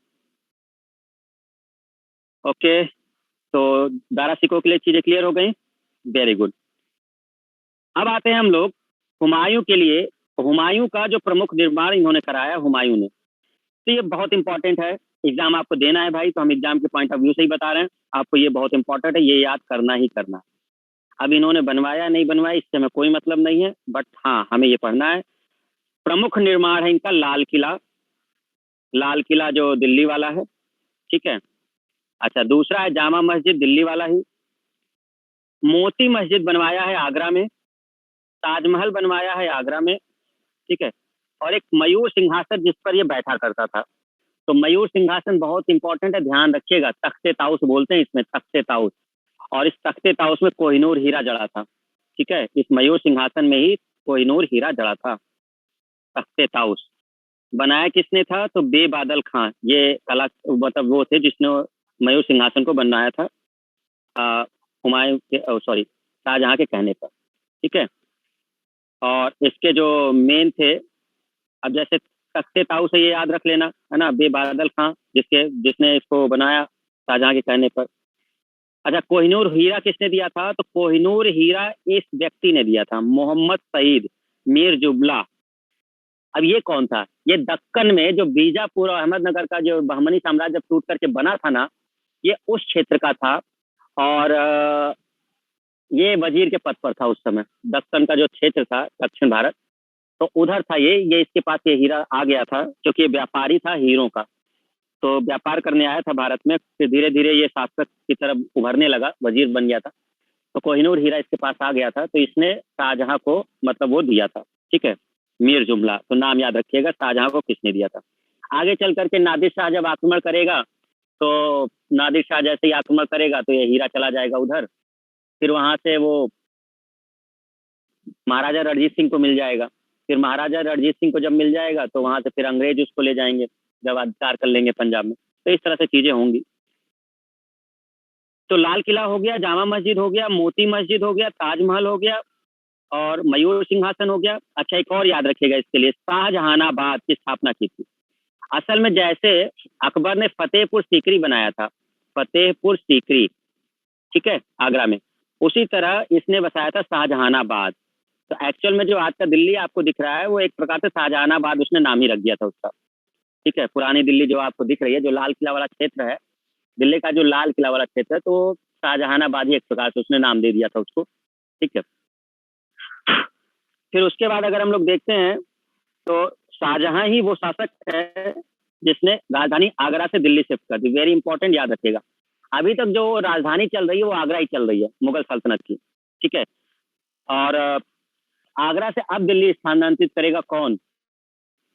ओके, तो दारा सिकोह के लिए चीजें क्लियर हो गई, वेरी गुड। अब आते हैं हम लोग हुमायूं के लिए। हुमायूं का जो प्रमुख निर्माण इन्होंने कराया हुमायूं ने, तो ये बहुत इंपॉर्टेंट है, एग्जाम आपको देना है भाई, तो हम एग्जाम के पॉइंट ऑफ व्यू से ही बता रहे हैं आपको, ये बहुत इंपॉर्टेंट है, ये याद करना ही करना है। अब इन्होंने बनवाया नहीं बनवाया इससे हमें कोई मतलब नहीं है, बट हाँ हमें ये पढ़ना है। प्रमुख निर्माण है इनका लाल किला, लाल किला जो दिल्ली वाला है, ठीक है। अच्छा, दूसरा है जामा मस्जिद, दिल्ली वाला ही। मोती मस्जिद बनवाया है आगरा में। ताजमहल बनवाया है आगरा में, ठीक है। और एक मयूर सिंहासन जिस पर ये बैठा करता था, तो मयूर सिंहासन बहुत इंपॉर्टेंट है, ध्यान रखिएगा। तख्ते ताउस बोलते हैं इसमें, तख्ते ताउस। और इस तख्ते ताउस में कोहिनूर हीरा जड़ा था, ठीक है। इस मयूर सिंहासन में ही कोहिनूर हीरा जड़ा था। तख्ते ताउस बनाया किसने था, तो बेबादल खां, ये कला मतलब वो थे जिसने मयूर सिंहासन को बनाया था हुमायूं के, सॉरी, शाहजहां के कहने पर, ठीक है। और इसके जो मेन थे, अब जैसे तख्ते ताऊ से ये याद रख लेना है ना, बेबादल खां जिसने इसको बनाया शाहजहां के कहने पर। अच्छा, कोहिनूर हीरा किसने दिया था, तो कोहिनूर हीरा इस व्यक्ति ने दिया था, मोहम्मद सईद मीर जुबला। अब ये कौन था, ये दक्कन में जो बीजापुर और अहमदनगर का जो बहमनी साम्राज्य जब टूट करके बना था ना, ये उस क्षेत्र का था। और ये वजीर के पद पर था उस समय, दक्कन का जो क्षेत्र था दक्षिण भारत, तो उधर था ये इसके पास ये हीरा आ गया था, क्योंकि ये व्यापारी था हीरों का, तो व्यापार करने आया था भारत में, फिर धीरे धीरे ये शासक की तरफ उभरने लगा, वजीर बन गया था, तो कोहिनूर हीरा इसके पास आ गया था, तो इसने शाहजहां को मतलब वो दिया था, ठीक है, मीर जुमला। तो नाम याद रखिएगा शाहजहां को किसने दिया था। आगे चल करके नादिर शाह जब आक्रमण करेगा, तो नादिर शाह जैसे ही आक्रमण करेगा तो ये हीरा चला जाएगा उधर, फिर वहां से वो महाराजा रणजीत सिंह को मिल जाएगा, फिर महाराजा रणजीत सिंह को जब मिल जाएगा तो वहां से फिर अंग्रेज उसको ले जाएंगे जब अधिकार कर लेंगे पंजाब में। तो इस तरह से चीजें होंगी। तो लाल किला हो गया, जामा मस्जिद हो गया, मोती मस्जिद हो गया, ताजमहल हो गया और मयूर सिंहासन हो गया। अच्छा, एक और याद रखिएगा इसके लिए, शाहजहानाबाद की स्थापना की थी। असल में जैसे अकबर ने फतेहपुर सीकरी बनाया था, फतेहपुर सीकरी, ठीक है, आगरा में, उसी तरह इसने बसाया था शाहजहानाबाद। तो एक्चुअल में जो आज का दिल्ली आपको दिख रहा है वो एक प्रकार से शाहजहानाबाद उसने नाम ही रख दिया था उसका, ठीक है। पुरानी दिल्ली जो आपको दिख रही है, जो लाल किला वाला क्षेत्र है, दिल्ली का जो लाल किला वाला क्षेत्र है, तो शाहजहानाबाद ही एक प्रकार से उसने नाम दे दिया था उसको, ठीक है। फिर उसके बाद अगर हम लोग देखते हैं तो शाहजहां ही वो शासक है जिसने राजधानी आगरा से दिल्ली शिफ्ट कर दी। वेरी इंपॉर्टेंट, याद रखिएगा। अभी तक जो राजधानी चल रही है वो आगरा ही चल रही है, मुगल सल्तनत की, ठीक है। और आगरा से अब दिल्ली स्थानांतरित करेगा कौन,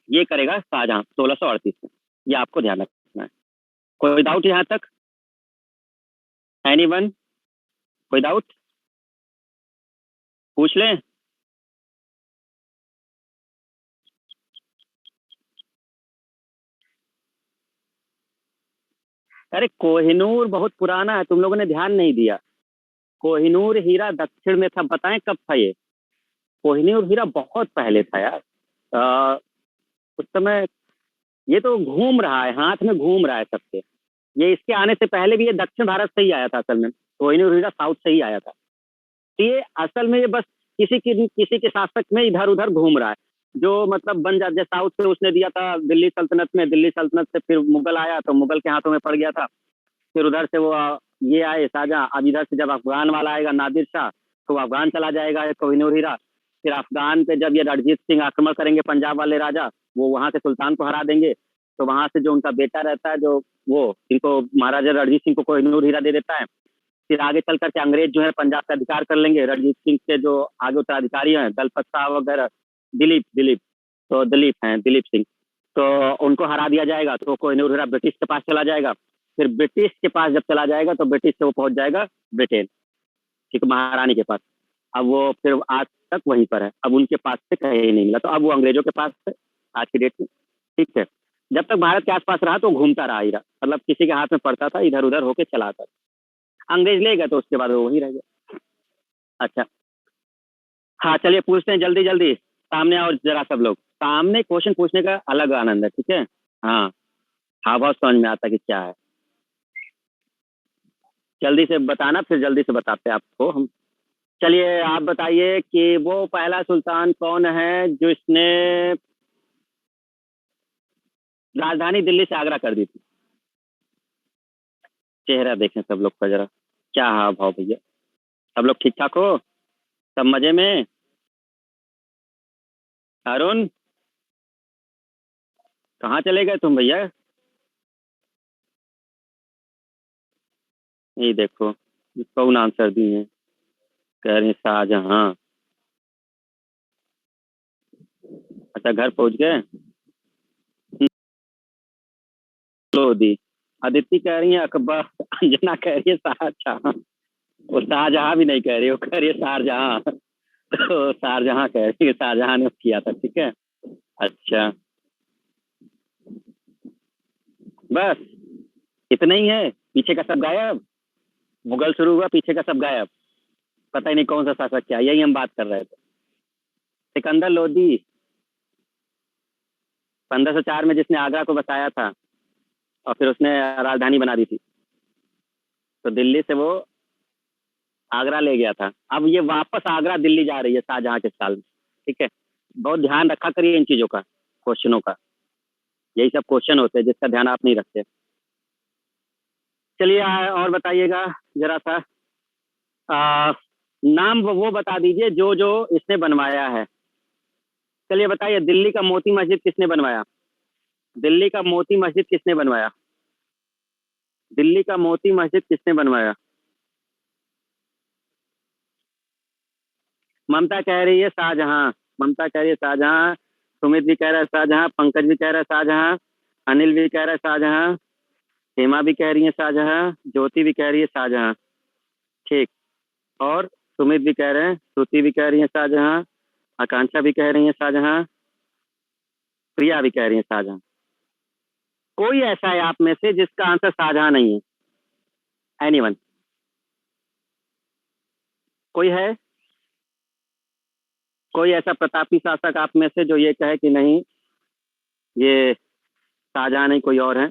ये करेगा शाहजहां 1638 में। ये आपको ध्यान रखना है। कोई डाउट यहाँ तक, एनीवन, कोई डाउट पूछ लें। अरे कोहिनूर बहुत पुराना है, तुम लोगों ने ध्यान नहीं दिया। कोहिनूर हीरा दक्षिण में था, बताएं कब था ये। कोहिनूर हीरा बहुत पहले था यार, उस समय ये तो घूम रहा है, हाथ में घूम रहा है सबके। ये इसके आने से पहले भी ये दक्षिण भारत से ही आया था असल में, कोहिनूर हीरा साउथ से ही आया था। तो ये असल में ये बस किसी के शासक में इधर उधर घूम रहा है, जो मतलब बन जा, जैसे साउथ से उसने दिया था दिल्ली सल्तनत में, दिल्ली सल्तनत से फिर मुगल आया तो मुगल के हाथों में पड़ गया था। फिर उधर से वो ये आए शाहजहां, अब इधर से जब अफगान वाला आएगा नादिर शाह, तो अफगान चला जाएगा कोहिनूर हीरा। फिर अफगान पे जब ये रणजीत सिंह आक्रमण करेंगे, पंजाब वाले राजा, वो वहां के सुल्तान को हरा देंगे, तो वहां से जो उनका बेटा रहता है, जो वो इनको महाराजा रणजीत सिंह को कोहिनूर हीरा दे देता है। फिर आगे चल करके अंग्रेज जो है पंजाब का अधिकार कर लेंगे, रणजीत सिंह के जो आगे उत्तराधिकारी हैं दलपत साहब वगैरह, दिलीप दिलीप तो दिलीप हैं, दिलीप सिंह, तो उनको हरा दिया जाएगा। तो कोहिनूर हीरा ब्रिटिश के पास चला जाएगा। फिर ब्रिटिश के पास जब चला जाएगा तो ब्रिटिश से वो पहुंच जाएगा ब्रिटेन, ठीक, महारानी के पास। अब वो फिर आज तक वहीं पर है, अब उनके पास से कहीं नहीं मिला, तो अब वो अंग्रेजों के पास है आज की डेट में, ठीक है। जब तक भारत के आसपास रहा तो घूमता रहा हीरा, मतलब किसी के हाथ में पड़ता था, इधर उधर होके चला आता था। अंग्रेज ले गए तो उसके बाद वो वहीं रह गया। अच्छा, हाँ चलिए पूछते हैं जल्दी जल्दी, सामने आओ जरा सब लोग, सामने क्वेश्चन पूछने का अलग आनंद है, ठीक है। हाँ, हाव भाव समझ में आता कि क्या है। जल्दी से बताना, फिर जल्दी से बताते हैं आपको हम। चलिए आप बताइए कि वो पहला सुल्तान कौन है जो इसने राजधानी दिल्ली से आगरा कर दी थी। चेहरा देखें सब लोग का जरा, क्या हाव भाव भैया, सब लोग ठीक ठाक हो, सब मजे में। अरुण, कहाँ चले गए तुम भैया। ये देखो, कौन आंसर दिए हैं, कह रहे हैं शाहजहां। अच्छा घर पहुंच गए। लोधी, अदिति कह रही है अकबर, अंजना कह रही है शाहजहां, वो शाहजहां भी नहीं कह रही, वो कह रही है शाहजहां। तो शाहजहां कह रही है, शाहजहां ने किया था, ठीक है। अच्छा, बस इतना ही है, पीछे का सब गायब। मुगल शुरू हुआ, पीछे का सब गायब, पता ही नहीं कौन सा शासक क्या, यही हम बात कर रहे थे। सिकंदर लोधी, 1504 में जिसने आगरा को बसाया था और फिर उसने राजधानी बना दी थी, तो दिल्ली से वो आगरा ले गया था। अब ये वापस आगरा दिल्ली जा रही है शाहजहां के साल में, ठीक है। बहुत ध्यान रखा करिए इन चीजों का, क्वेश्चनों का, यही सब क्वेश्चन होते हैं जिसका ध्यान आप नहीं रखते। चलिए और बताइएगा जरा सा, आ, नाम वो बता दीजिए जो जो इसने बनवाया है। चलिए बताइए, दिल्ली का मोती मस्जिद किसने बनवाया, दिल्ली का मोती मस्जिद किसने बनवाया, दिल्ली का मोती मस्जिद किसने बनवाया। ममता कह रही है शाहजहां, ममता कह रही है शाहजहां, सुमित भी कह रहा है शाहजहां, पंकज भी कह रहा है शाहजहां, अनिल भी कह रहा है शाहजहां, हेमा भी कह रही है शाहजहां, ज्योति भी कह रही है शाहजहां, ठीक। और सुमित भी कह रहे हैं, श्रुति भी कह रही है शाहजहां, आकांक्षा भी कह रही है शाहजहां, प्रिया भी कह रही है शाहजहां। कोई ऐसा है आप में से जिसका आंसर शाहजहां नहीं है, एनीवन, कोई है, कोई ऐसा प्रतापी शासक आप में से जो ये कहे कि नहीं ये शाहजहां नहीं कोई और है,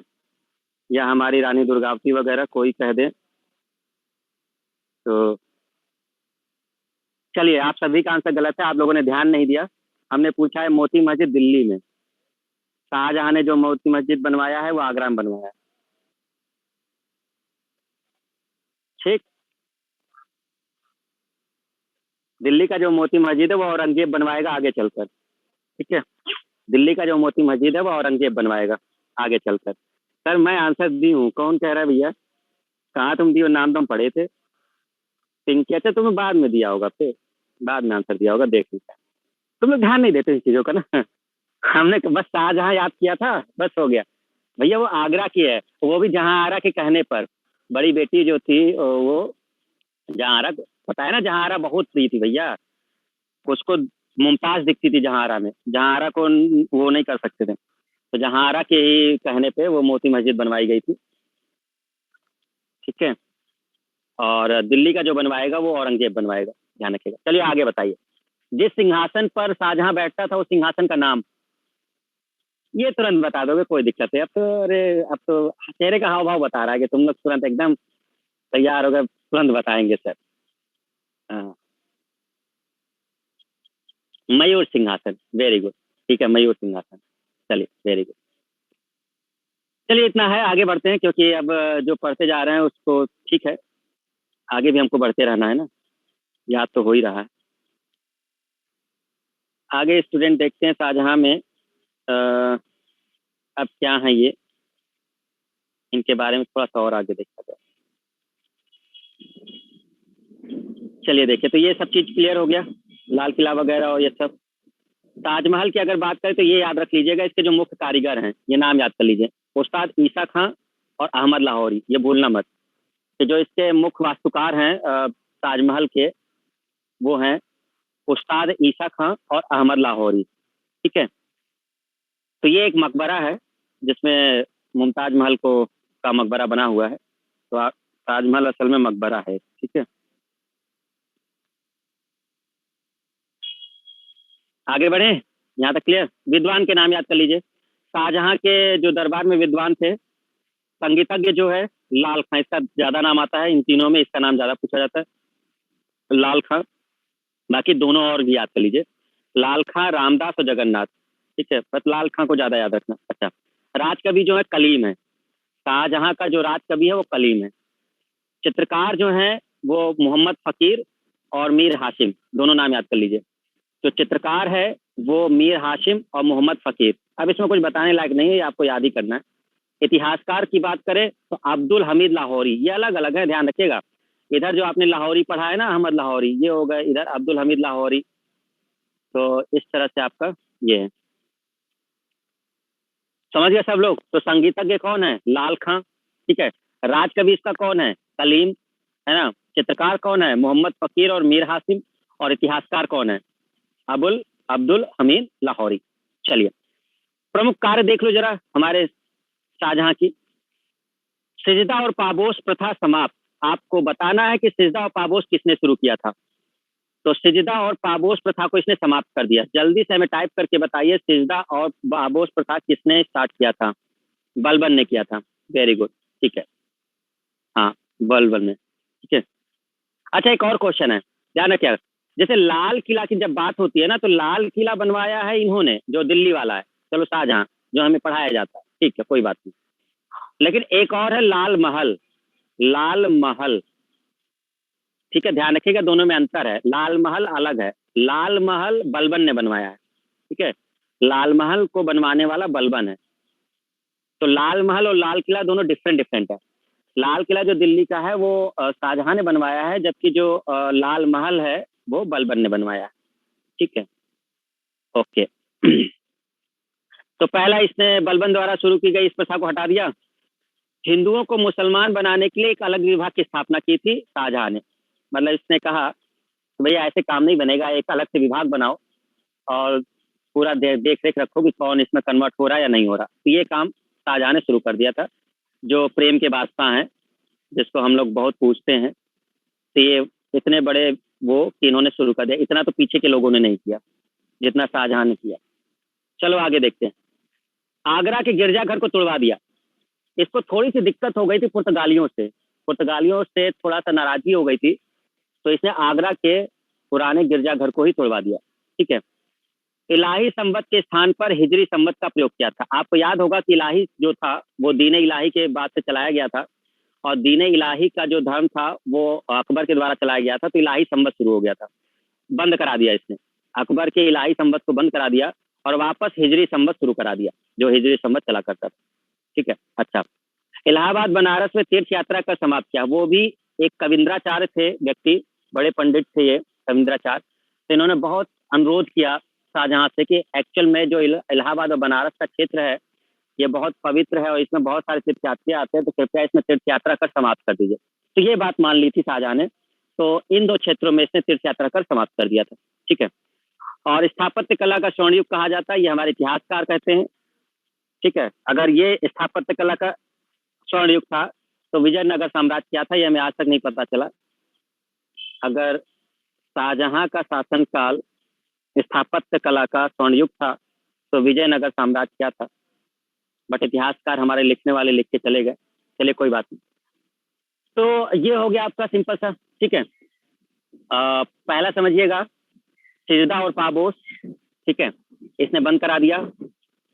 या हमारी रानी दुर्गावती वगैरह कोई कह दे तो। चलिए आप सभी का आंसर गलत है, आप लोगों ने ध्यान नहीं दिया। हमने पूछा है मोती मस्जिद दिल्ली में, शाहजहां ने जो मोती मस्जिद बनवाया है वो आगरा में बनवाया है, ठीक। दिल्ली का जो मोती मस्जिद है वो औरंगजेब बनवाएगा आगे चलकर, ठीक है। दिल्ली का जो मोती मस्जिद है वो औरंगजेब बनवाएगा आगे चलकर। सर मैं आंसर दी हूँ, कौन कह रहा है भैया, कहाँ तुम दियो, नाम तुम पढ़े थे, पिंकी, अच्छा तुम्हें बाद में दिया होगा, फिर बाद में आंसर दिया होगा, देख लीजिए। तुम लोग ध्यान नहीं देते इन चीजों का ना। हमने बस शाहजहां याद किया था, बस हो गया। भैया वो आगरा की है, वो भी जहांआरा के कहने पर। बड़ी बेटी जो थी वो जहांआरा, पता है ना, जहांआरा बहुत प्रिय थी भैया, उसको मुमताज दिखती थी जहांआरा में, जहांआरा को वो नहीं कर सकते थे, तो जहांआरा के ही कहने पे वो मोती मस्जिद बनवाई गई थी, ठीक है। और दिल्ली का जो बनवाएगा वो औरंगजेब बनवाएगा, ध्यान रखिएगा। चलिए आगे बताइए, जिस सिंहासन पर शाहजहां बैठता था उस सिंहासन का नाम, ये तुरंत बता दोगे, कोई दिक्कत है। अब तो अरे, अब तो चेहरे का हाव भाव बता रहा है कि तुम लोग तुरंत एकदम तैयार हो गए, तुरंत बताएंगे सर। हाँ, मयूर सिंहासन, वेरी गुड। ठीक है, मयूर सिंहासन। चलिए, वेरी गुड। चलिए, इतना है, आगे बढ़ते हैं, क्योंकि अब जो पढ़ते जा रहे हैं उसको ठीक है, आगे भी हमको बढ़ते रहना है ना, याद तो हो ही रहा है। आगे स्टूडेंट देखते हैं शाहजहां में। अ, अब क्या है ये, इनके बारे में थोड़ा सा और आगे देखा जाए। चलिए देखिए, तो ये सब चीज क्लियर हो गया, लाल किला वगैरह और ये सब। ताजमहल की अगर बात करें तो ये याद रख लीजिएगा, इसके जो मुख्य कारीगर हैं, ये नाम याद कर लीजिए, उस्ताद ईसा खां और अहमद लाहौरी, ये भूलना मत। कि जो इसके मुख्य वास्तुकार हैं ताजमहल के, वो हैं उस्ताद ईसा खां और अहमद लाहौरी। ठीक है। तो ये एक मकबरा है जिसमें मुमताज महल को का मकबरा बना हुआ है। तो ताजमहल असल में मकबरा है। ठीक है, आगे बढ़े, यहाँ तक क्लियर। विद्वान के नाम याद कर लीजिए। शाहजहां के जो दरबार में विद्वान थे, संगीतज्ञ जो है लाल खां, इसका ज्यादा नाम आता है, इन तीनों में इसका नाम ज्यादा पूछा जाता है, लाल खां। बाकी दोनों और भी याद कर लीजिए, लाल खां, रामदास और जगन्नाथ। ठीक है, बस लाल खां को ज्यादा याद रखना। अच्छा, राजकवि जो है कलीम है, शाहजहां का जो राजकवि है वो कलीम है। चित्रकार जो है वो मोहम्मद फकीर और मीर हाशिम, दोनों नाम याद कर लीजिए। जो चित्रकार है वो मीर हाशिम और मोहम्मद फकीर। अब इसमें कुछ बताने लायक नहीं है, ये आपको याद ही करना है। इतिहासकार की बात करें तो अब्दुल हमीद लाहौरी, ये अलग अलग है, ध्यान रखिएगा। इधर जो आपने लाहौरी पढ़ा है ना, अहमद लाहौरी, ये हो गए, इधर अब्दुल हमीद लाहौरी। तो इस तरह से आपका ये है, समझ गए सब लोग। तो संगीतज्ञ कौन है, लाल खां। ठीक है, राज कवि इसका कौन है, सलीम, है ना। चित्रकार कौन है, मोहम्मद फकीर और मीर हासिम। और इतिहासकार कौन है, अबुल अब्दुल हमीद लाहौरी। चलिए, प्रमुख कार्य देख लो जरा हमारे शाहजहां की। सिजदा और पाबोस प्रथा समाप्त। आपको बताना है कि सिजदा और पाबोस किसने शुरू किया था। तो सिजदा और पाबोस प्रथा को इसने समाप्त कर दिया। जल्दी से हमें टाइप करके बताइए, सिजदा और पाबोस प्रथा किसने स्टार्ट किया था। बलबन ने किया था, वेरी गुड। ठीक है, हाँ, बलबन ने। ठीक है। अच्छा, एक और क्वेश्चन है, ध्यान रखिएगा। जैसे लाल किला की जब बात होती है ना, तो लाल किला बनवाया है इन्होंने, जो दिल्ली वाला है, चलो शाहजहां, जो हमें पढ़ाया जाता है, ठीक है, कोई बात नहीं। लेकिन एक और है लाल महल, लाल महल। ठीक है, ध्यान रखिएगा, दोनों में अंतर है, लाल महल अलग है। लाल महल बलबन ने बनवाया है। ठीक है, लाल महल को बनवाने वाला बलबन है। तो लाल महल और लाल किला दोनों डिफरेंट डिफरेंट है। लाल किला जो दिल्ली का है वो शाहजहां ने बनवाया है, जबकि जो लाल महल है वो बलबन ने बनवाया है। ठीक है, ओके। तो पहला इसने बलबन द्वारा शुरू की गई इस प्रथा को हटा दिया। हिंदुओं को मुसलमान बनाने के लिए एक अलग विभाग की स्थापना की थी शाहजहां ने। मतलब इसने कहा कि भैया ऐसे काम नहीं बनेगा, एक अलग से विभाग बनाओ और पूरा देख रेख रखो कि कौन इसमें कन्वर्ट हो रहा है या नहीं हो रहा। तो ये काम शाहजहां ने शुरू कर दिया था। जो प्रेम के बादशाह हैं, जिसको हम लोग बहुत पूछते हैं, तो ये इतने बड़े वो कि इन्होंने शुरू कर दिया। इतना तो पीछे के लोगों ने नहीं किया जितना शाहजहां ने किया। चलो आगे देखते हैं। आगरा के गिरजाघर को तुड़वा दिया। इसको थोड़ी सी दिक्कत हो गई थी पुर्तगालियों से, पुर्तगालियों से थोड़ा सा नाराजगी हो गई थी, तो इसने आगरा के पुराने गिरजाघर को ही तोड़वा दिया। ठीक है। इलाही संवत के स्थान पर हिजरी संवत का प्रयोग किया था। आपको याद होगा कि इलाही जो था वो दीन इलाही के बाद से चलाया गया था, और दीन इलाही का जो धर्म था वो अकबर के द्वारा चलाया गया था। तो इलाही संवत शुरू हो गया था, बंद करा दिया इसने। अकबर के इलाही संवत को बंद करा दिया और वापस हिजरी संवत शुरू करा दिया, जो हिजरी संवत चला करता था। ठीक है। अच्छा, इलाहाबाद बनारस में तीर्थ यात्रा का समाप्त किया। वो भी एक कविंद्राचार्य थे व्यक्ति, बड़े पंडित थे ये कविंद्राचार्य। तो इन्होंने बहुत अनुरोध किया शाहजहां से कि एक्चुअल में जो इलाहाबाद और बनारस का क्षेत्र है ये बहुत पवित्र है और इसमें बहुत सारे तीर्थयात्री आते हैं, तो कृपया इसमें तीर्थ यात्रा कर समाप्त कर दीजिए। तो ये बात मान ली थी शाहजहां ने। तो इन दो क्षेत्रों में इसने तीर्थ यात्रा कर समाप्त कर दिया था। ठीक है। और स्थापत्य कला का स्वर्ण युग कहा जाता है, ये हमारे इतिहासकार कहते हैं। ठीक है, अगर ये स्थापत्य कला का स्वर्ण युग था तो विजयनगर साम्राज्य क्या था, ये हमें आज तक नहीं पता चला। अगर शाहजहां का शासनकाल स्थापत्य कला का स्वर्ण युग था तो विजयनगर साम्राज्य क्या था, बट इतिहासकार हमारे लिखने वाले लिख के चले गए। चलिए कोई बात नहीं। तो ये हो गया आपका सिंपल सा, ठीक है। पहला समझिएगा, सिजदा और पाबोस, ठीक है, इसने बंद करा दिया।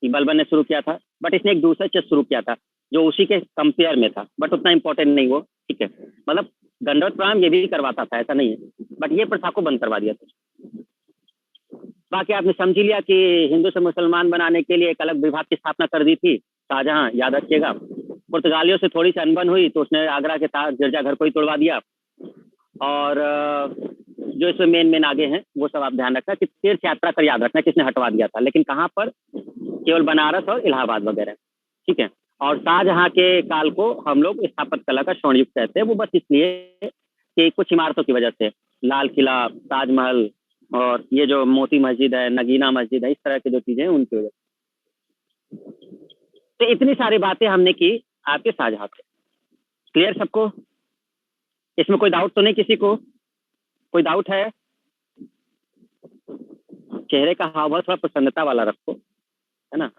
बलबन ने शुरू किया था, बट इसने एक दूसरा चीज शुरू किया था जो उसी के कंपेयर में था, बट उतना इंपॉर्टेंट नहीं वो, ठीक है। मतलब दंडवत प्रणाम ये भी करवाता था, ऐसा नहीं है, बट ये प्रथा को बंद करवा दिया था। बाकी आपने समझ लिया कि हिंदू से मुसलमान बनाने के लिए एक अलग विभाग की स्थापना कर दी थी शाहजहां, याद रखिएगा। पुर्तगालियों से थोड़ी सी अनबन हुई तो उसने आगरा के ताज गिरजाघर को ही तोड़वा दिया। और जो इसमें मेन आगे हैं वो सब आप ध्यान रखना कि तीर्थ यात्रा कर याद रखना किसने हटवा दिया था, लेकिन कहाँ पर, केवल बनारस और इलाहाबाद वगैरह, ठीक है। और शाहजहां के काल को हम लोग स्थापत्य कला का स्वर्ण युग कहते हैं, वो बस इसलिए कि कुछ इमारतों की वजह से, लाल किला, ताजमहल और ये जो मोती मस्जिद है, नगीना मस्जिद है, इस तरह की जो चीजें हैं उनकी वजह से। तो इतनी सारी बातें हमने की आपके शाहजहां से। क्लियर सबको? इसमें कोई डाउट तो नहीं किसी को? कोई डाउट है? चेहरे का हाव भाव थोड़ा प्रसन्नता वाला रखो, है ना।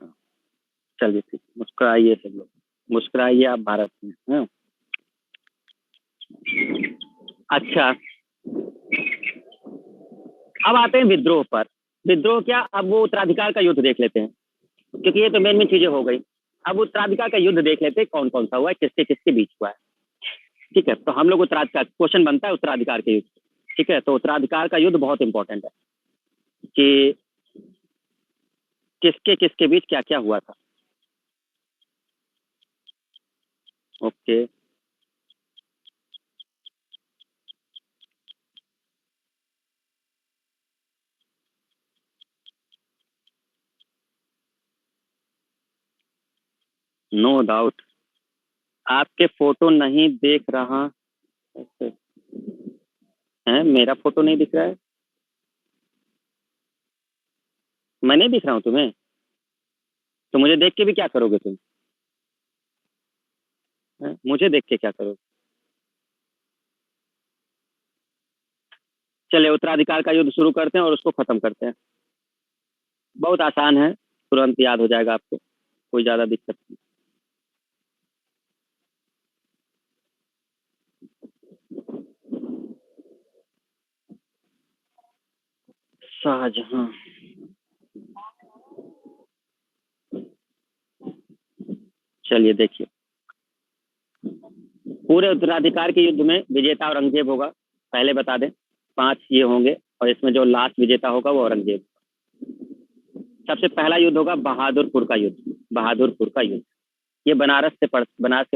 चलिए ठीक, मुस्कुराइए सब लोग, मुस्कुराइए, आप भारत में हैं। अच्छा, अब आते हैं विद्रोह पर। विद्रोह क्या, अब वो उत्तराधिकार का युद्ध देख लेते हैं, क्योंकि ये तो मेन चीजें हो गई। अब उत्तराधिकार का युद्ध देख लेते हैं, कौन कौन सा हुआ है, किसके किसके बीच हुआ है, ठीक है। तो हम लोग उत्तराधिकार, क्वेश्चन बनता है उत्तराधिकार के युद्ध, ठीक है। तो उत्तराधिकार का युद्ध बहुत इंपॉर्टेंट है कि किसके किसके बीच क्या क्या हुआ था। Okay, no doubt. आपके फोटो नहीं देख रहा है, मेरा फोटो नहीं दिख रहा है, मैं नहीं दिख रहा हूँ तुम्हें, तो मुझे देख के भी क्या करोगे तुम, है? मुझे देख के क्या करोगे? चलिए उत्तराधिकार का युद्ध शुरू करते हैं और उसको खत्म करते हैं। बहुत आसान है, तुरंत याद हो जाएगा आपको, कोई ज्यादा दिक्कत नहीं। शाहजहां, चलिए देखिए, पूरे उत्तराधिकार के युद्ध में विजेता औरंगजेब होगा, पहले बता दें। 5 ये होंगे और इसमें जो लास्ट विजेता होगा वो औरंगजेब। सबसे पहला युद्ध होगा बहादुरपुर का युद्ध। बहादुरपुर का युद्ध ये बनारस के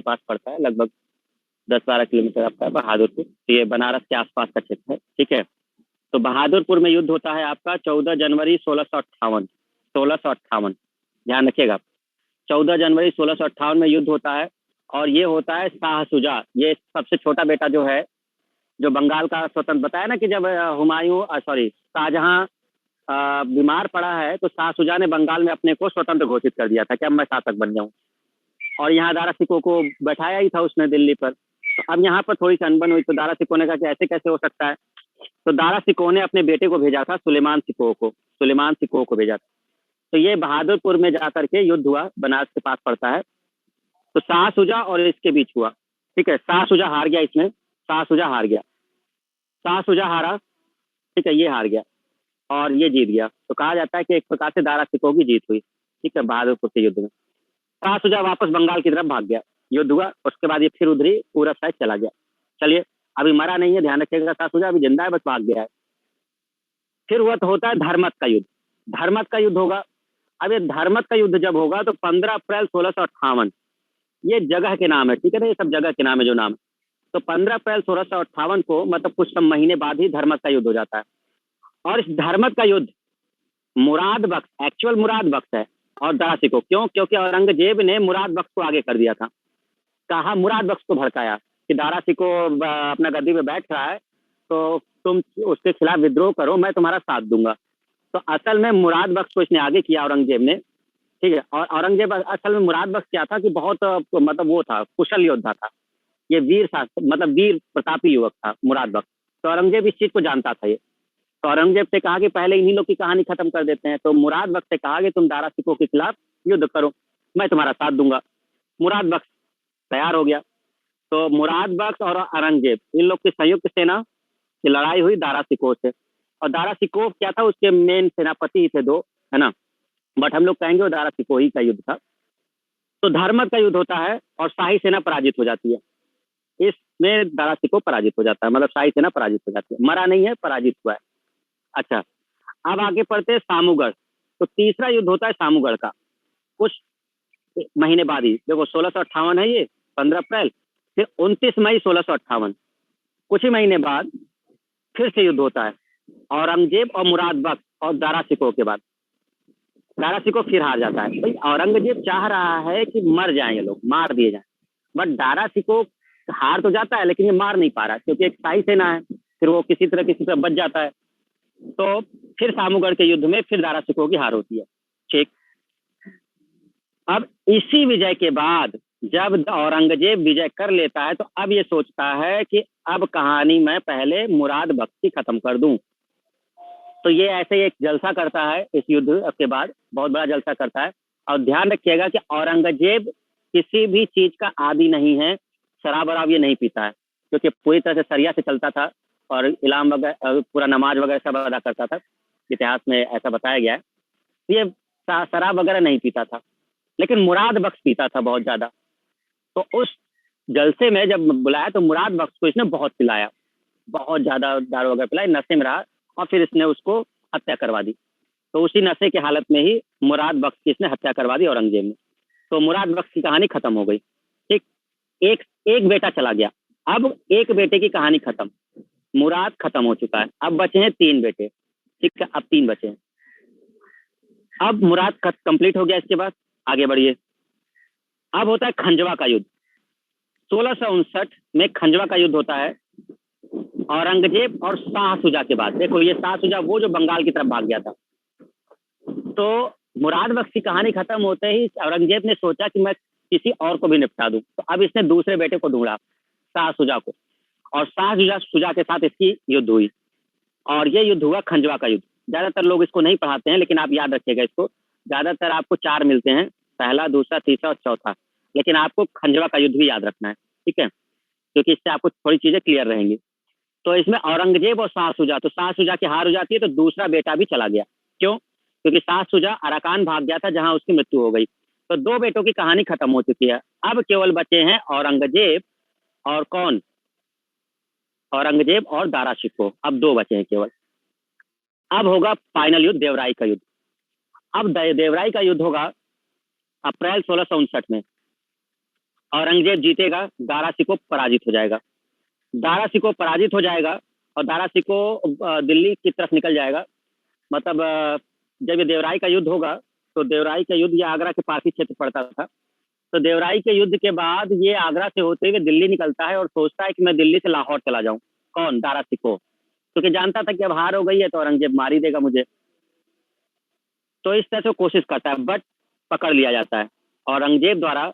पास पड़ता है, लगभग 10-12 किलोमीटर आपका बहादुरपुर, तो ये बनारस के आसपास का क्षेत्र है, ठीक है। तो बहादुरपुर में युद्ध होता है आपका 14 जनवरी 1658। 1658, ध्यान रखिएगा, 14 जनवरी 1658 में युद्ध होता है। और ये होता है शाह सुजा, ये सबसे छोटा बेटा जो है, जो बंगाल का स्वतंत्र, बताया ना कि जब हुमायूं, सॉरी, शाहजहां बीमार पड़ा है तो शाह सुजा ने बंगाल में अपने को स्वतंत्र घोषित कर दिया था कि अब मैं शासक बन जाऊं। और यहाँ दारा सिकों को बैठाया ही था उसने दिल्ली पर। तो अब यहाँ पर थोड़ी सी अनबन हुई, तो दारा सिकों ने कहा कि ऐसे कैसे हो सकता है। तो दारा सिकों ने अपने बेटे को भेजा था, सुलेमान सिकों को, सुलेमान सिकों को भेजा था। तो ये बहादुरपुर में जाकर के युद्ध हुआ, बनारस के पास पड़ता है। तो शाह सुजा और इसके बीच हुआ, ठीक है। शाह सुजा हार गया इसमें, शाह सुजा हार गया, शाह सुजा हारा, ठीक है, ये हार गया और ये जीत गया। तो कहा जाता है कि एक प्रकार से दारा सिकों की जीत हुई, ठीक है, बहादुरपुर के युद्ध में। शाह सुजा वापस बंगाल की तरफ भाग गया, युद्ध हुआ, उसके बाद ये फिर उधर ही पूरब साइड चला गया। चलिए, अभी मरा नहीं है, ध्यान रखिएगा, शाह सुजा अभी जिंदा है, बस भाग गया है। फिर हुआ तो होता है धर्मत का युद्ध। धर्मत का युद्ध होगा। अब ये धर्मत का युद्ध जब होगा तो 15 अप्रैल 1658, ये जगह के नाम है, ठीक है ना, ये सब जगह के नाम है जो नाम। तो 15 अप्रैल 1658 को, मतलब कुछ कम महीने बाद ही धर्मत का युद्ध हो जाता है। और इस धर्मत का युद्ध मुराद बख्श, एक्चुअल मुराद बख्श है और दारा सिकों, क्यों? क्योंकि औरंगजेब ने मुराद बख्श को आगे कर दिया था। कहा, मुराद बख्श को भड़काया कि दारा सिकों अपना गद्दी पे बैठ रहा है तो तुम उसके खिलाफ विद्रोह करो, मैं तुम्हारा साथ दूंगा। तो असल में मुराद बख्श को इसने आगे किया औरंगजेब ने, ठीक है। और औरंगजेब असल में मुराद बख्श क्या था कि बहुत मतलब वो था, कुशल योद्धा था, ये वीर शासक, मतलब वीर प्रतापी युवक था मुराद बख्श। तो औरंगजेब इस चीज को जानता था ये। तो औरंगजेब से कहा कि पहले इन्हीं लोग की कहानी खत्म कर देते हैं। तो मुराद बख्श से कहा कि तुम दारा सिकों के खिलाफ युद्ध करो। मैं तुम्हारा साथ दूंगा। मुराद बख्श तैयार हो गया। तो मुराद बख्श और औरंगजेब इन लोग की संयुक्त सेना की लड़ाई हुई दारा सिकोह से। और दारा सिकोह क्या था, उसके मेन सेनापति ही थे दो, है ना, बट हम लोग कहेंगे वो दारा सिकोह ही का युद्ध था। तो धर्मत का युद्ध होता है और शाही सेना पराजित हो जाती है। इसमें दारा सिकोह पराजित हो जाता है, मतलब शाही सेना पराजित हो जाती है, मरा नहीं है, पराजित हुआ है। अच्छा, अब आगे पढ़ते हैं सामूगढ़। तो तीसरा युद्ध होता है सामूगढ़ का, कुछ महीने बाद ही। देखो 1658 है ये, 15 अप्रैल, फिर 29 मई 1658, कुछ ही महीने बाद फिर से युद्ध होता है औरंगजेब और मुराद बख्श और दारा सिकोह के बाद। दारा सिकोह फिर हार जाता है। भाई औरंगजेब चाह रहा है कि मर जाएं ये लोग, मार दिए जाएं, बट दारा सिकोह हार तो जाता है लेकिन ये मार नहीं पा रहा क्योंकि एक शाही सेना है। फिर वो किसी तरह बच जाता है। तो फिर सामूगढ़ के युद्ध में फिर दारा सिकोह की हार होती है। ठीक, अब इसी विजय के बाद जब औरंगजेब विजय कर लेता है तो अब ये सोचता है कि अब कहानी मैं पहले मुराद बख्श की खत्म कर दूं। तो ये ऐसे एक जलसा करता है इस युद्ध के बाद, बहुत बड़ा जलसा करता है। और ध्यान रखिएगा कि औरंगजेब किसी भी चीज का आदी नहीं है, शराब वराब ये नहीं पीता है, क्योंकि पूरी तरह से सरिया से चलता था और इलाम वगैरह पूरा नमाज वगैरह सब अदा करता था, इतिहास में ऐसा बताया गया है। ये शराब वगैरह नहीं पीता था, लेकिन मुराद बख्श पीता था बहुत ज्यादा। तो उस जलसे में जब बुलाया तो मुराद बख्श को इसने बहुत पिलाया, बहुत ज्यादा दारू वगैरह पिलाई, नशे में रहा और फिर इसने उसको हत्या करवा दी। तो उसी नशे की हालत में ही मुराद बख्श की इसने हत्या करवा दी औरंगजेब ने। तो मुराद बख्श की कहानी खत्म हो गई। ठीक, एक एक बेटा चला गया, अब एक बेटे की कहानी खत्म, मुराद खत्म हो चुका है, अब बचे हैं 3 बेटे। ठीक है, अब 3 बचे हैं। अब मुराद कंप्लीट हो गया, इसके बाद आगे बढ़िए। अब होता है खंजवा का युद्ध। 1659 में खंजवा का युद्ध होता है औरंगजेब और शाह सुजा के बाद। देखो ये शाह सुजा वो जो बंगाल की तरफ भाग गया था। तो मुराद बख्श की कहानी खत्म होते ही औरंगजेब ने सोचा कि मैं किसी और को भी निपटा दूं। तो अब इसने दूसरे बेटे को ढूंढा, शाह सुजा को, और शाह सुजा के साथ इसकी युद्ध हुई और ये युद्ध हुआ खंजवा का युद्ध। ज्यादातर लोग इसको नहीं पढ़ाते हैं, लेकिन आप याद रखिएगा इसको। ज्यादातर आपको 4 मिलते हैं, पहला, दूसरा, तीसरा और चौथा, लेकिन आपको खंजवा का युद्ध भी याद रखना है, ठीक है, क्योंकि इससे आपको थोड़ी चीजें क्लियर रहेंगी। तो इसमें औरंगजेब और शाह सुजा, तो शाह सुजा की हार हो जाती है तो दूसरा बेटा भी चला गया। क्यों? क्योंकि शाह सुजा अराकान भाग गया था जहां उसकी मृत्यु हो गई। तो 2 बेटों की कहानी खत्म हो चुकी है। अब केवल बचे हैं औरंगजेब और कौन, औरंगजेब और दारा शिकोह, अब 2 बचे हैं केवल। अब होगा फाइनल युद्ध, देवराई का युद्ध। अब देवराई का युद्ध होगा अप्रैल 1659 में। औरंगजेब जीतेगा, दारा शिकोह पराजित हो जाएगा। दारा शिकोह पराजित हो जाएगा और दारा शिकोह दिल्ली की तरफ निकल जाएगा। मतलब जब ये देवराई का युद्ध होगा तो देवराई का युद्ध ये आगरा के पास ही क्षेत्र पड़ता था। तो देवराई के युद्ध के बाद ये आगरा से होते हुए दिल्ली निकलता है और सोचता है कि मैं दिल्ली से लाहौर चला जाऊं। कौन? दारा शिकोह, क्योंकि जानता था कि अब हार हो गई है तो औरंगजेब मार ही देगा मुझे। तो इस तरह से कोशिश करता है, बट पकड़ लिया जाता है औरंगजेब द्वारा।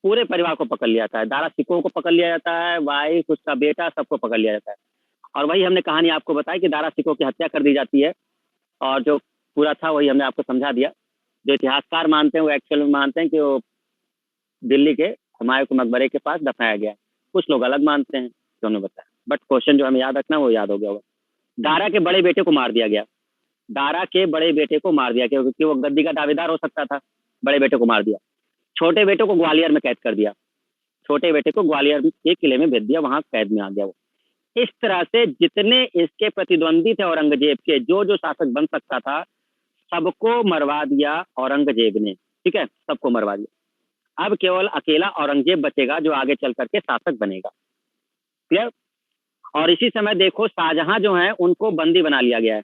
पूरे परिवार को पकड़ लिया जाता है, दारा शिकोह को पकड़ लिया जाता है, वाइफ, उसका बेटा, सबको पकड़ लिया जाता है। और वही हमने कहानी आपको बताई कि दारा शिकोह की हत्या कर दी जाती है और जो पूरा था वही हमने आपको समझा दिया। जो इतिहासकार मानते हैं वो एक्चुअल में मानते हैं कि वो दिल्ली के हुमायूं के मकबरे के पास दफनाया गया है। कुछ लोग अलग मानते हैं, जो हमने बताया, बट क्वेश्चन जो हमें याद रखना है वो याद हो गया होगा। दारा के बड़े बेटे को मार दिया गया, दारा के बड़े बेटे को मार दिया गया क्योंकि वो गद्दी का दावेदार हो सकता था। बड़े बेटे को मार दिया। छोटे बेटे को ग्वालियर में कैद कर दिया, छोटे बेटे को ग्वालियर के किले में भेज दिया, वहां कैद में आ गया वो। इस तरह से जितने इसके प्रतिद्वंदी थे औरंगजेब के, जो जो शासक बन सकता था, सबको मरवा दिया औरंगजेब ने। ठीक है, सबको मरवा दिया। अब केवल अकेला औरंगजेब बचेगा जो आगे चल करके शासक बनेगा। क्लियर? और इसी समय देखो शाहजहां जो है उनको बंदी बना लिया गया है।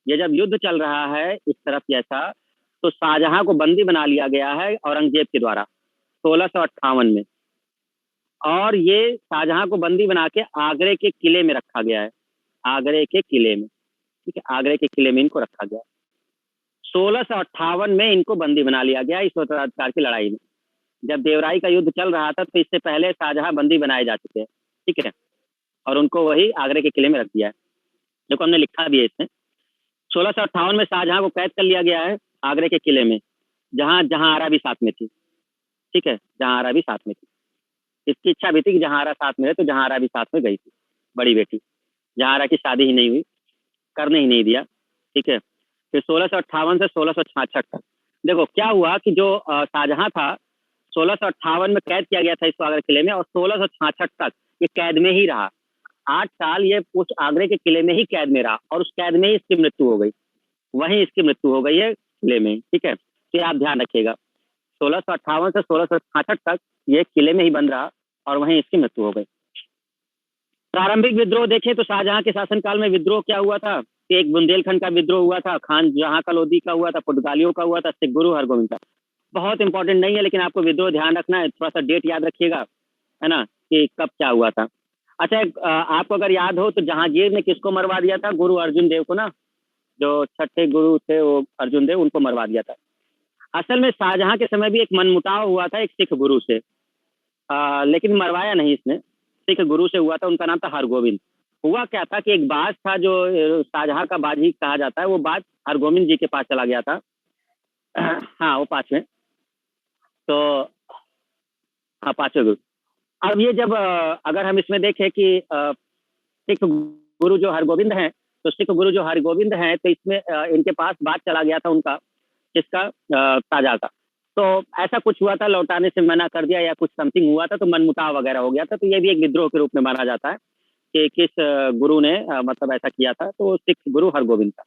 ये जब युद्ध चल रहा है इस तरफ जैसा, तो शाहजहां को बंदी बना लिया गया है औरंगजेब के द्वारा 1658 में। और ये शाहजहां को बंदी बना के आगरे के किले में रखा गया है, आगरे के किले में। ठीक है, आगरे के किले में इनको रखा गया। 1658 में इनको बंदी बना लिया गया इस स्वतंत्रता की लड़ाई में। जब देवराई का युद्ध चल रहा था तो इससे पहले शाहजहां बंदी बनाए जा चुके हैं। ठीक है, और उनको वही आगरे के किले में रख दिया है, जो हमने लिखा भी है इसमें। 1658 में शाहजहां को कैद कर लिया गया है आगरे के किले में जहां भी साथ में थी, ठीक है, जहां भी साथ में थी। इसकी इच्छा भी थी कि जहां साथ में रहे, तो जहां भी साथ में गई थी बड़ी बेटी। जहां की शादी ही नहीं हुई, करने ही नहीं दिया, ठीक है। फिर 1658 से 1666 तक देखो क्या हुआ कि जो शाहजहां था 1658 में कैद किया गया था इसको आगरा किले में, और 1666 तक ये कैद में ही रहा। 8 साल ये उस आगरे के किले में ही कैद में रहा, और उस कैद में ही इसकी मृत्यु हो गई। वहीं इसकी मृत्यु हो गई है किले में, ठीक है। तो आप ध्यान रखिएगा 1658 से 1666 तक ये किले में ही बंद रहा, और वहीं इसकी मृत्यु हो गई। प्रारंभिक विद्रोह देखें तो शाहजहां के शासनकाल में विद्रोह क्या हुआ था कि एक बुंदेलखंड का विद्रोह हुआ था, खान जहां का लोधी का हुआ था, पुर्तगालियों का हुआ था, सिख गुरु हरगोविंद का। बहुत इंपॉर्टेंट नहीं है, लेकिन आपको विद्रोह ध्यान रखना है, थोड़ा सा डेट याद रखिएगा, है ना, कि कब क्या हुआ था। अच्छा, आपको अगर याद हो तो जहांगीर ने किसको मरवा दिया था? गुरु अर्जुन देव को ना, जो छठे गुरु थे वो अर्जुन देव, उनको मरवा दिया था। असल में शाहजहां के समय भी एक मनमुटाव हुआ था एक सिख गुरु से, लेकिन मरवाया नहीं इसने, सिख गुरु से हुआ था, उनका नाम था हरगोविंद। हुआ क्या था कि एक बाज था जो शाहजहां का बाजी कहा जाता है, वो बाज हरगोविंद जी के पास चला गया था। हाँ, वो पांचवें, तो हाँ पांचवें गुरु। अब ये जब अगर हम इसमें देखें कि सिख गुरु जो हरगोविंद हैं, तो सिख गुरु जो हरगोविंद हैं, तो इसमें इनके पास बात चला गया था उनका, किसका? ताजा का। तो ऐसा कुछ हुआ था, लौटाने से मना कर दिया या कुछ समथिंग हुआ था, तो मनमुटाव वगैरह हो गया था। तो ये भी एक विद्रोह के रूप में माना जाता है कि किस गुरु ने मतलब ऐसा किया था, तो सिख गुरु हरगोविंद था।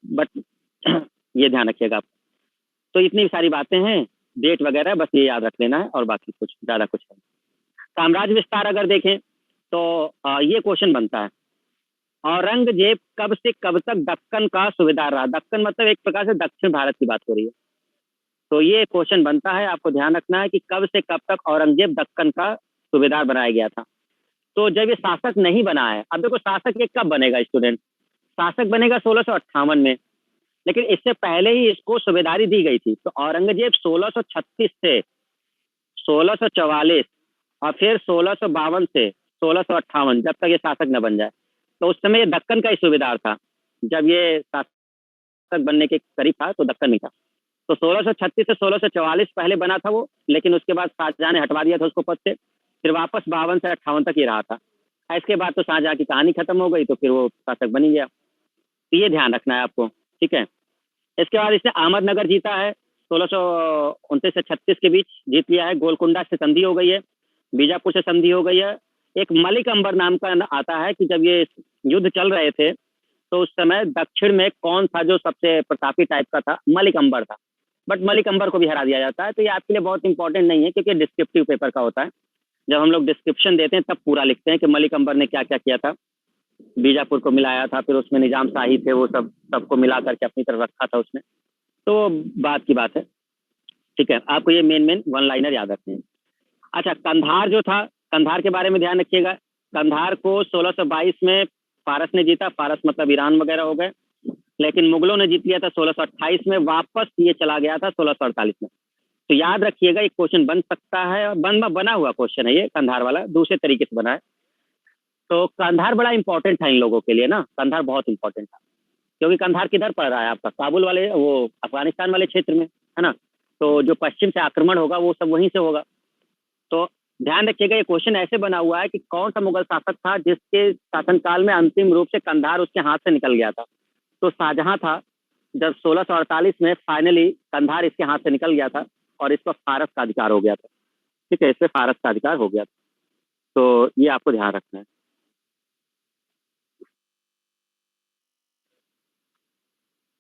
बट ये ध्यान रखिएगा आप। तो इतनी सारी बातें हैं, डेट वगैरह बस ये याद रख लेना है, और बाकी कुछ ज्यादा कुछ है। साम्राज्य विस्तार अगर देखें तो ये क्वेश्चन बनता है, औरंगजेब कब से कब तक दक्कन का सूबेदार रहा? दक्कन मतलब एक प्रकार से दक्षिण भारत की बात हो रही है। तो ये क्वेश्चन बनता है, आपको ध्यान रखना है कि कब से कब तक औरंगजेब दक्कन का सूबेदार बनाया गया था। तो जब ये शासक नहीं बना है, अब देखो शासक ये कब बनेगा स्टूडेंट? शासक बनेगा 1658 में, लेकिन इससे पहले ही इसको सूबेदारी दी गई थी। तो औरंगजेब 1636 से 1644 और फिर 1652 से 1658, जब तक ये शासक न बन जाए, तो उस समय ये दक्कन का ही सूबेदार था। जब ये शासक बनने के करीब था तो दक्कन नहीं था। तो 1636 से 1644 पहले बना था वो, लेकिन उसके बाद शाहजहां ने हटवा दिया था उसको पद से। फिर वापस 52 से 58 तक ही रहा था। इसके बाद तो शाहजहां की कहानी खत्म हो गई, तो फिर वो शासक बन ही गया। तो ये ध्यान रखना है आपको, ठीक है। इसके बाद इसने अहमदनगर जीता है, 1629 से 36 के बीच जीत लिया है। गोलकुंडा से संधि हो गई है, बीजापुर से संधि हो गई है। एक मलिक अंबर नाम का आता है कि जब ये युद्ध चल रहे थे, तो उस समय दक्षिण में कौन था जो सबसे प्रतापी टाइप का था? मलिक अंबर था। बट मलिक अंबर को भी हरा दिया जाता है। तो ये आपके लिए बहुत इंपॉर्टेंट नहीं है, क्योंकि डिस्क्रिप्टिव पेपर का होता है। जब हम लोग डिस्क्रिप्शन देते हैं तब पूरा लिखते हैं कि मलिक अंबर ने क्या क्या किया था, बीजापुर को मिलाया था, फिर उसमें निजाम शाही थे, वो सबको मिला करके अपनी तरफ रखा था उसने। तो बात की बात है, ठीक है। आपको ये मेन वन लाइनर याद रखने हैं। अच्छा, कंधार जो था, कंधार के बारे में ध्यान रखिएगा। कंधार को 1622 में फारस ने जीता, फारस मतलब ईरान वगैरह हो गए, लेकिन मुगलों ने जीत लिया था 1628 में। वापस ये चला गया था 1648 में। तो याद रखिएगा, एक क्वेश्चन बन सकता है, बना हुआ क्वेश्चन है ये, कंधार वाला दूसरे तरीके से बना है। तो कंधार बड़ा इंपॉर्टेंट था इन लोगों के लिए ना, कंधार बहुत इंपॉर्टेंट था, क्योंकि कंधार किधर पड़ रहा है आपका? काबुल वाले, वो अफगानिस्तान वाले क्षेत्र में, है ना। तो जो पश्चिम से आक्रमण होगा वो सब वहीं से होगा। तो ध्यान रखिएगा, ये क्वेश्चन ऐसे बना हुआ है कि कौन सा मुगल शासक था जिसके शासनकाल में अंतिम रूप से कंधार उसके हाथ से निकल गया था? तो शाहजहां था, जब 1648 में फाइनली कंधार इसके हाथ से निकल गया था, और इसको फारस का अधिकार हो गया था, ठीक है, इससे फारस का अधिकार हो गया था। तो ये आपको ध्यान रखना है।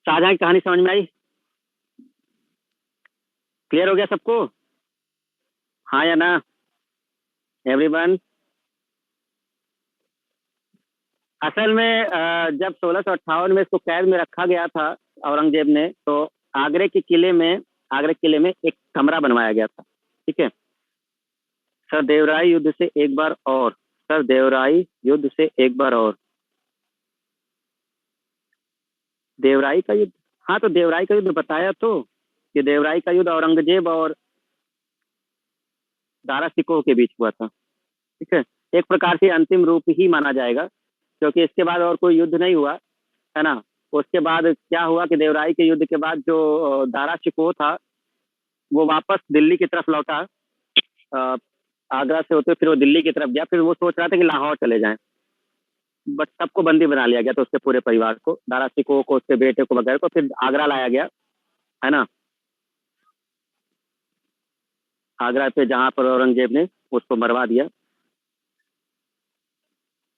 शाहजहां की कहानी समझ में आई? क्लियर हो गया सबको? हाँ या ना एवरीवन? असल में जब 1658 में इसको कैद में रखा गया था औरंगजेब ने, तो आगरे किले में एक कमरा बनवाया गया था, ठीक है। सर देवराय युद्ध से एक बार और, सर देवराय युद्ध से एक बार और, देवराई का युद्ध, हाँ तो देवराई का युद्ध बताया तो, कि देवराई का युद्ध औरंगजेब और दारा सिकोह के बीच हुआ था, ठीक है। एक प्रकार से अंतिम रूप ही माना जाएगा, क्योंकि इसके बाद और कोई युद्ध नहीं हुआ, है ना। उसके बाद क्या हुआ कि देवराई के युद्ध के बाद जो दारा शिकोह था, वो वापस दिल्ली की तरफ लौटा। आगरा से होते फिर वो दिल्ली की तरफ गया, फिर वो सोच रहा था कि लाहौर चले जाएं, बट सबको बंदी बना लिया गया, तो उसके पूरे परिवार को, दारा सिकोह को, उसके बेटे को वगैरह को फिर आगरा लाया गया, है ना। आगरा पे जहां पर औरंगजेब ने उसको मरवा दिया।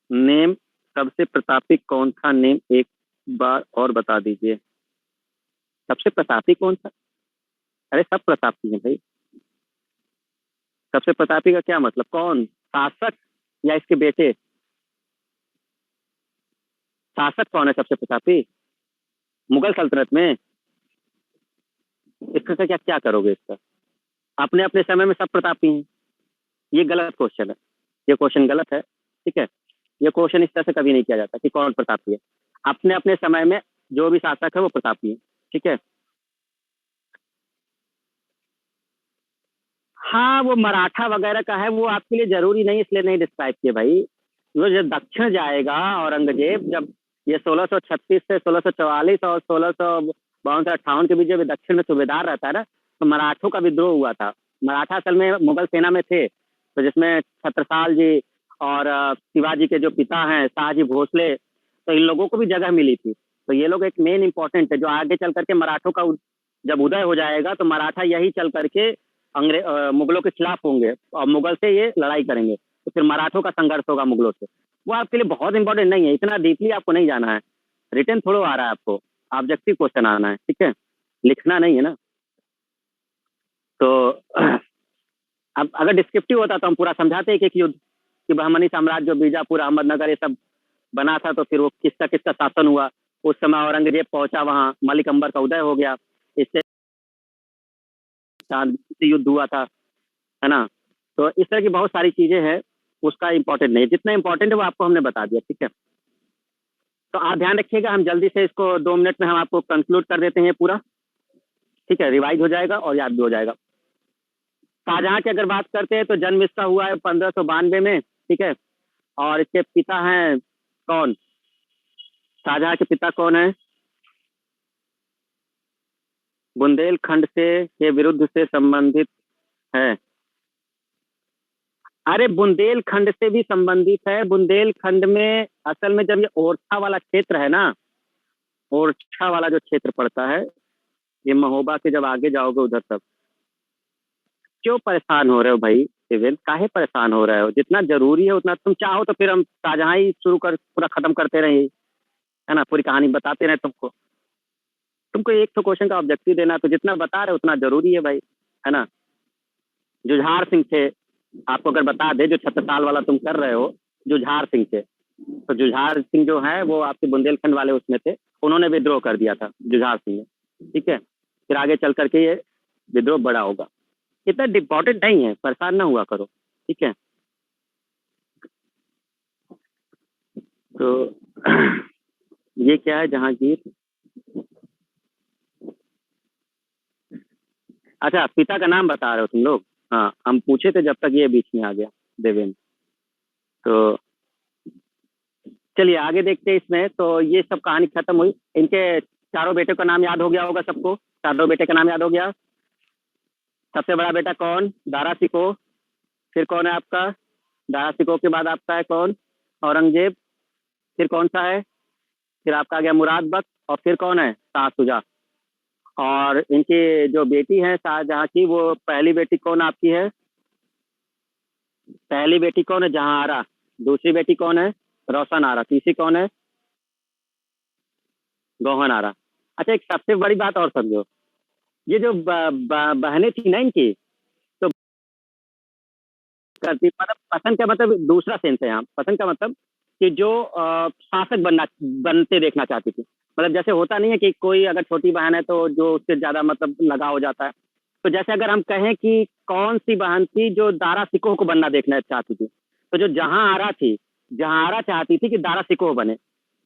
नेम सबसे प्रतापी कौन था, नेम एक बार और बता दीजिए। सबसे प्रतापी कौन था? अरे सब प्रतापी हैं भाई। सबसे प्रतापी का क्या मतलब, कौन शासक या इसके बेटे? शासक कौन है सबसे प्रतापी मुगल सल्तनत में? इसका क्या क्या करोगे इसका? अपने अपने समय में सब प्रतापी हैं। ये गलत क्वेश्चन है, ये क्वेश्चन गलत है, ठीक है। ये क्वेश्चन इस तरह से कभी नहीं किया जाता कि कौन प्रतापी है। अपने अपने समय में जो भी शासक है वो प्रतापी है, ठीक है। हाँ, वो मराठा वगैरह का है, वो आपके लिए जरूरी नहीं, इसलिए नहीं डिस्क्राइब किया भाई। वो जब दक्षिण जाएगा औरंगजेब, जब ये 1636 से 1644 और 1652 से 58 के बीच जब दक्षिण में सूबेदार रहता है ना, तो मराठों का विद्रोह हुआ था। मराठा असल में मुगल सेना में थे, तो जिसमें छत्रसाल जी और शिवाजी के जो पिता हैं शाहजी भोसले, तो इन लोगों को भी जगह मिली थी। तो ये लोग एक मेन इंपॉर्टेंट है, जो आगे चल करके मराठों का जब उदय हो जाएगा तो मराठा यही चल करके मुगलों के खिलाफ होंगे और मुगल से ये लड़ाई करेंगे, तो फिर मराठों का संघर्ष होगा मुगलों से। वो आपके लिए बहुत इंपॉर्टेंट नहीं है, इतना डीपली आपको नहीं जाना है। रिटर्न थोड़ा आ रहा है आपको, ऑब्जेक्टिव क्वेश्चन आना है, ठीक है, लिखना नहीं है ना। तो अब अगर डिस्क्रिप्टिव होता तो हम पूरा समझाते एक एक युद्ध कि बहमनी साम्राज्य, जो बीजापुर, अहमदनगर, ये सब बना था, तो फिर वो किसका किसका शासन हुआ। उस समय औरंगजेब पहुंचा वहां, मलिक अंबर का उदय हो गया, इससे युद्ध हुआ था, है ना। तो इस तरह की बहुत सारी चीजें हैं, उसका इंपॉर्टेंट नहीं, जितना इंपॉर्टेंट है वो आपको हमने बता दिया, ठीक है। तो आप ध्यान रखिएगा, हम जल्दी से इसको 2 मिनट में हम आपको कंक्लूड कर देते हैं पूरा, ठीक है, रिवाइज हो जाएगा और याद भी हो जाएगा। शाहजहां की अगर बात करते हैं तो जन्म इसका हुआ है 1592 में, ठीक है। और इसके पिता हैं कौन? शाहजहां के पिता कौन है? बुंदेलखंड से के विरुद्ध से संबंधित है। अरे बुंदेलखंड से भी संबंधित है। बुंदेलखंड में असल में जब ये ओरछा वाला क्षेत्र है ना, ओरछा वाला जो क्षेत्र पड़ता है, ये महोबा के जब आगे जाओगे उधर तक। क्यों परेशान हो रहे हो भाई सिविल, काहे परेशान हो रहे हो? जितना जरूरी है उतना तुम चाहो तो फिर हम शाहजहां ही शुरू कर पूरा खत्म करते रहे, है ना, पूरी कहानी बताते रहे तुमको। तुमको एक तो क्वेश्चन का ऑब्जेक्टिव देना, तो जितना बता रहे हो उतना जरूरी है भाई, है ना। जुझार सिंह थे, आपको अगर बता दे, जो 76 वाला तुम कर रहे हो, जुझार सिंह थे। तो जुझार सिंह जो है वो आपके बुंदेलखंड वाले उसमें थे, उन्होंने विद्रोह कर दिया था जुझार सिंह ने, ठीक है। फिर आगे चल करके ये विद्रोह बड़ा होगा। इतना इम्पोर्टेंट नहीं है, परेशान ना हुआ करो, ठीक है। तो ये क्या है, जहांगीर। अच्छा, पिता का नाम बता रहे हो तुम लोग? हाँ, हम पूछे थे जब तक ये बीच में आ गया, देवेंद्र। तो चलिए आगे देखते हैं इसमें। तो ये सब कहानी खत्म हुई, इनके चारों बेटे का नाम याद हो गया होगा सबको, चारों बेटे का नाम याद हो गया। सबसे बड़ा बेटा कौन? दारा सिकोह। फिर कौन है आपका? दारा सिकोह के बाद आपका है कौन? औरंगजेब। फिर कौन सा है? फिर आपका आ गया मुराद बख्श, और फिर कौन है? शाह शुजा। और इनकी जो बेटी है शाहजहां की, वो पहली बेटी कौन आपकी है? पहली बेटी कौन है? जहां आरा। दूसरी बेटी कौन है? रोशन आरा। तीसरी कौन है? गौहन आरा। अच्छा, एक सबसे बड़ी बात और समझो, ये जो बहनें थी ना इनकी, तो करती मतलब पसंद का मतलब दूसरा सेंस है यहाँ, पसंद का मतलब कि जो शासक बनते देखना चाहती थी। मतलब जैसे होता नहीं है कि कोई अगर छोटी बहन है तो जो उससे ज्यादा मतलब लगाव हो जाता है। तो जैसे अगर हम कहें कि कौन सी बहन थी जो दारा सिकोह को बनना देखना चाहती थी, तो जो जहां आरा थी, जहां आरा चाहती थी कि दारा सिकोह बने।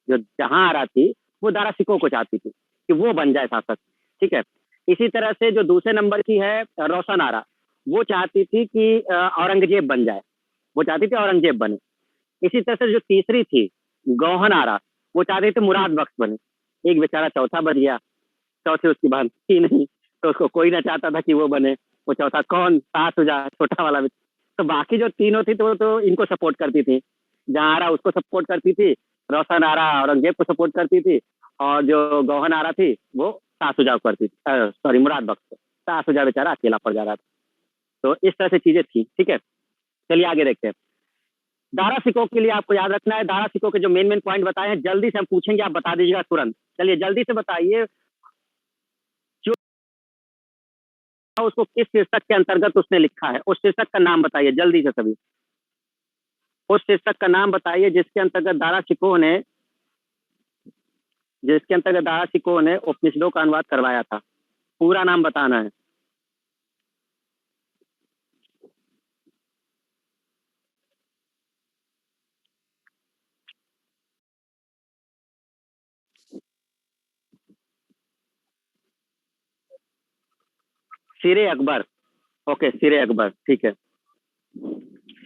जो जहां आरा थी वो दारा सिकोह को चाहती थी कि वो बन जाए शासक, ठीक है। इसी तरह से जो दूसरे नंबर की है रोशन आरा, वो चाहती थी कि औरंगजेब बन जाए, वो चाहती थी औरंगजेब बने। इसी तरह से जो तीसरी थी गौहन आरा, वो चाहती थी मुराद बख्श बने। एक बेचारा चौथा बच गया, चौथे उसकी बहन थी नहीं, तो उसको कोई ना चाहता था कि वो बने। वो चाहता कौन, तासुजा, छोटा वाला भी। तो बाकी जो तीनों थी तो इनको सपोर्ट करती थी। जहारा उसको सपोर्ट करती थी, रोशन आरा औरंगजेब को सपोर्ट करती थी, और जो गौहन आरा थी वो तासुजा को करती थी, सॉरी मुराद बख्श को। तासुजा बेचारा अकेला पड़ जा रहा था। तो इस तरह से चीजें थी, ठीक है। चलिए आगे देखते हैं। दारा सिकों के लिए आपको याद रखना है, दारा सिकों के जो मेन मेन पॉइंट बताए हैं, जल्दी से हम पूछेंगे, आप बता दीजिएगा तुरंत। चलिए जल्दी से बताइए, जो उसको किस शीर्षक के अंतर्गत उसने लिखा है, उस शीर्षक का नाम बताइए जल्दी से सभी। उस शीर्षक का नाम बताइए जिसके अंतर्गत दारा सिकों ने उपनिषदों का अनुवाद करवाया था। पूरा नाम बताना है। सिरे अकबर। ओके, सिरे अकबर, ठीक है।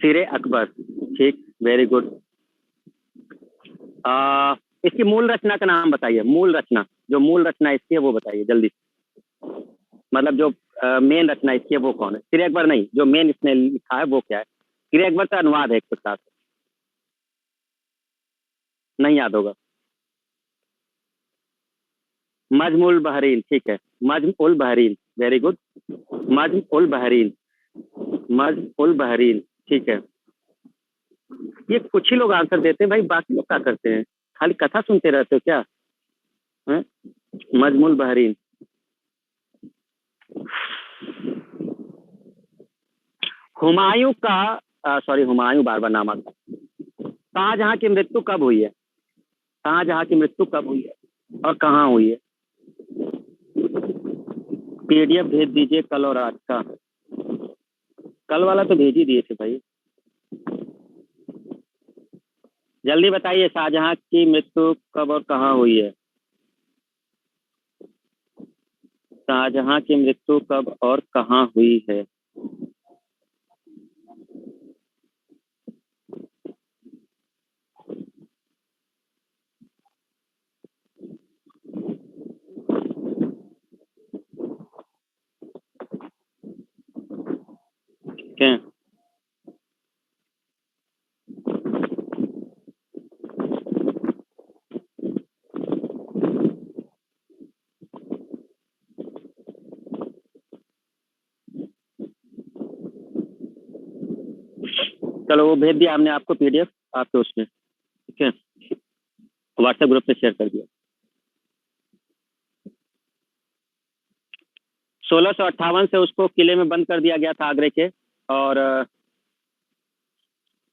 सिरे अकबर, ठीक, वेरी गुड। इसकी मूल रचना का नाम बताइए, मूल रचना, जो मूल रचना इसकी है वो बताइए जल्दी। मतलब जो मेन रचना इसकी है वो कौन है? सिरे अकबर नहीं, जो मेन इसने लिखा है वो क्या है? सिरे अकबर का अनुवाद है एक प्रकार से, नहीं याद होगा। मज्म उल बहरीन, ठीक है। मज्म उल बहरीन, वेरी गुड। मज्म उल बहरीन, मज्म उल बहरीन, ठीक है। ये कुछ ही लोग आंसर देते हैं भाई, बाकी लोग क्या करते हैं? खाली कथा सुनते रहते हो क्या? हैं? मज्म उल बहरीन। हुमायूं का, सॉरी हुमायूं बार बार नाम आता है। शाहजहां की मृत्यु कब हुई है? शाहजहां की मृत्यु कब हुई है और कहाँ हुई है? पीडीएफ भेज दीजिए कल और आज का। कल वाला तो भेज ही दिए थे भाई। जल्दी बताइए, शाहजहां की मृत्यु कब और कहाँ हुई है? शाहजहां की मृत्यु कब और कहाँ हुई है? क्या? चलो वो भेज दिया हमने आपको पीडीएफ आपके उसमें, ठीक है। व्हाट्सएप ग्रुप पे शेयर कर दिया। 1658 से उसको किले में बंद कर दिया गया था आगरे के, और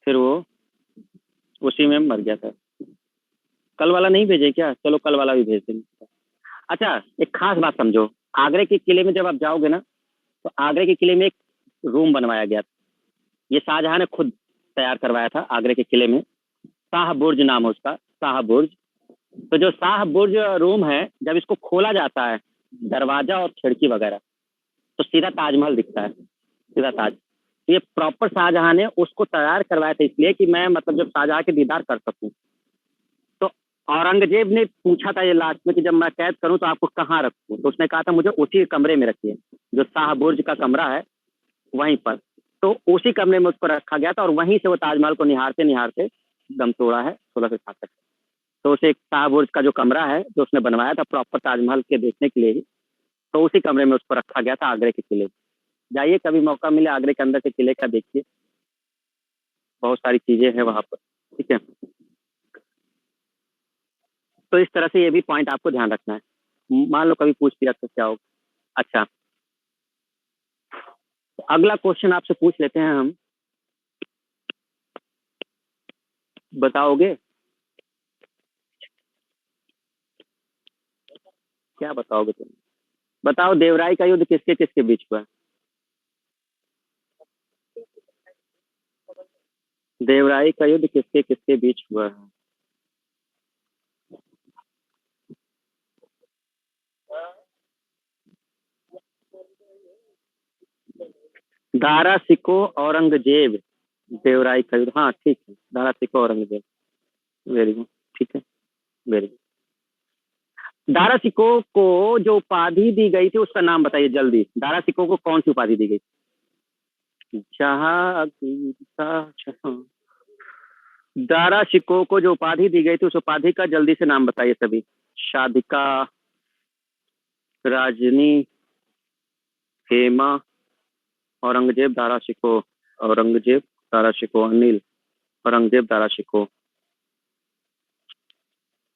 फिर वो उसी में मर गया था। कल वाला नहीं भेजे क्या? चलो कल वाला भी भेज देंगे। अच्छा, एक खास बात समझो। आगरे के किले में जब आप जाओगे ना, तो आगरे के किले में एक रूम बनवाया गया था। ये शाहजहां ने खुद तैयार करवाया था आगरे के किले में। शाह बुर्ज नाम है उसका, शाह बुर्ज। तो जो शाह बुर्ज रूम है, जब इसको खोला जाता है, दरवाजा और खिड़की वगैरह, तो सीधा ताजमहल दिखता है, सीधा ताज। तो ये प्रॉपर शाहजहां ने उसको तैयार करवाया था, इसलिए कि मैं मतलब जब शाहजहां के दीदार कर सकूं। तो औरंगजेब ने पूछा था ये लास्ट में कि जब मैं कैद करूं तो आपको कहाँ रखूं, तो उसने कहा था मुझे उसी कमरे में रखिए, जो शाह बुर्ज का कमरा है वहीं पर। तो उसी कमरे में उसको रखा गया था, और वहीं से वो ताजमहल को निहारते निहारते दम तोड़ा है 1666। तो उसे एक शाह बुर्ज का जो कमरा है जो उसने बनवाया था प्रॉपर ताजमहल के देखने के लिए ही, तो उसी कमरे में उसको रखा गया था आगरे के किले। जाइए कभी मौका मिले आगरे के अंदर के किले का देखिए, बहुत सारी चीजें हैं वहां पर, ठीक है। तो इस तरह से ये भी पॉइंट आपको ध्यान रखना है। मान लो कभी पूछ लिया तो क्या होगा। अच्छा, तो अगला क्वेश्चन आपसे पूछ लेते हैं हम। बताओगे? क्या बताओगे तुम? बताओ, देवराय का युद्ध किसके किसके बीच हुआ? देवराय का युद्ध किसके किसके बीच हुआ है? दारा सिको औरंगजेब, देवराय का युद्ध, हाँ ठीक है, दारा सिको औरंगजेब, वेरी गुड, ठीक है, वेरी गुड। दारा शिकोह को जो उपाधि दी गई थी उसका नाम बताइए जल्दी। दारा शिकोह को कौन सी उपाधि दी गई? जहांगीर शाह। दारा शिकोह को जो उपाधि दी गई थी उस उपाधि का जल्दी से नाम बताइए सभी। शादिका, राजनी, हेमा, औरंगजेब, दारा शिकोह। औरंगजेब, दारा शिकोह, अनिल, औरंगजेब, दारा शिकोह।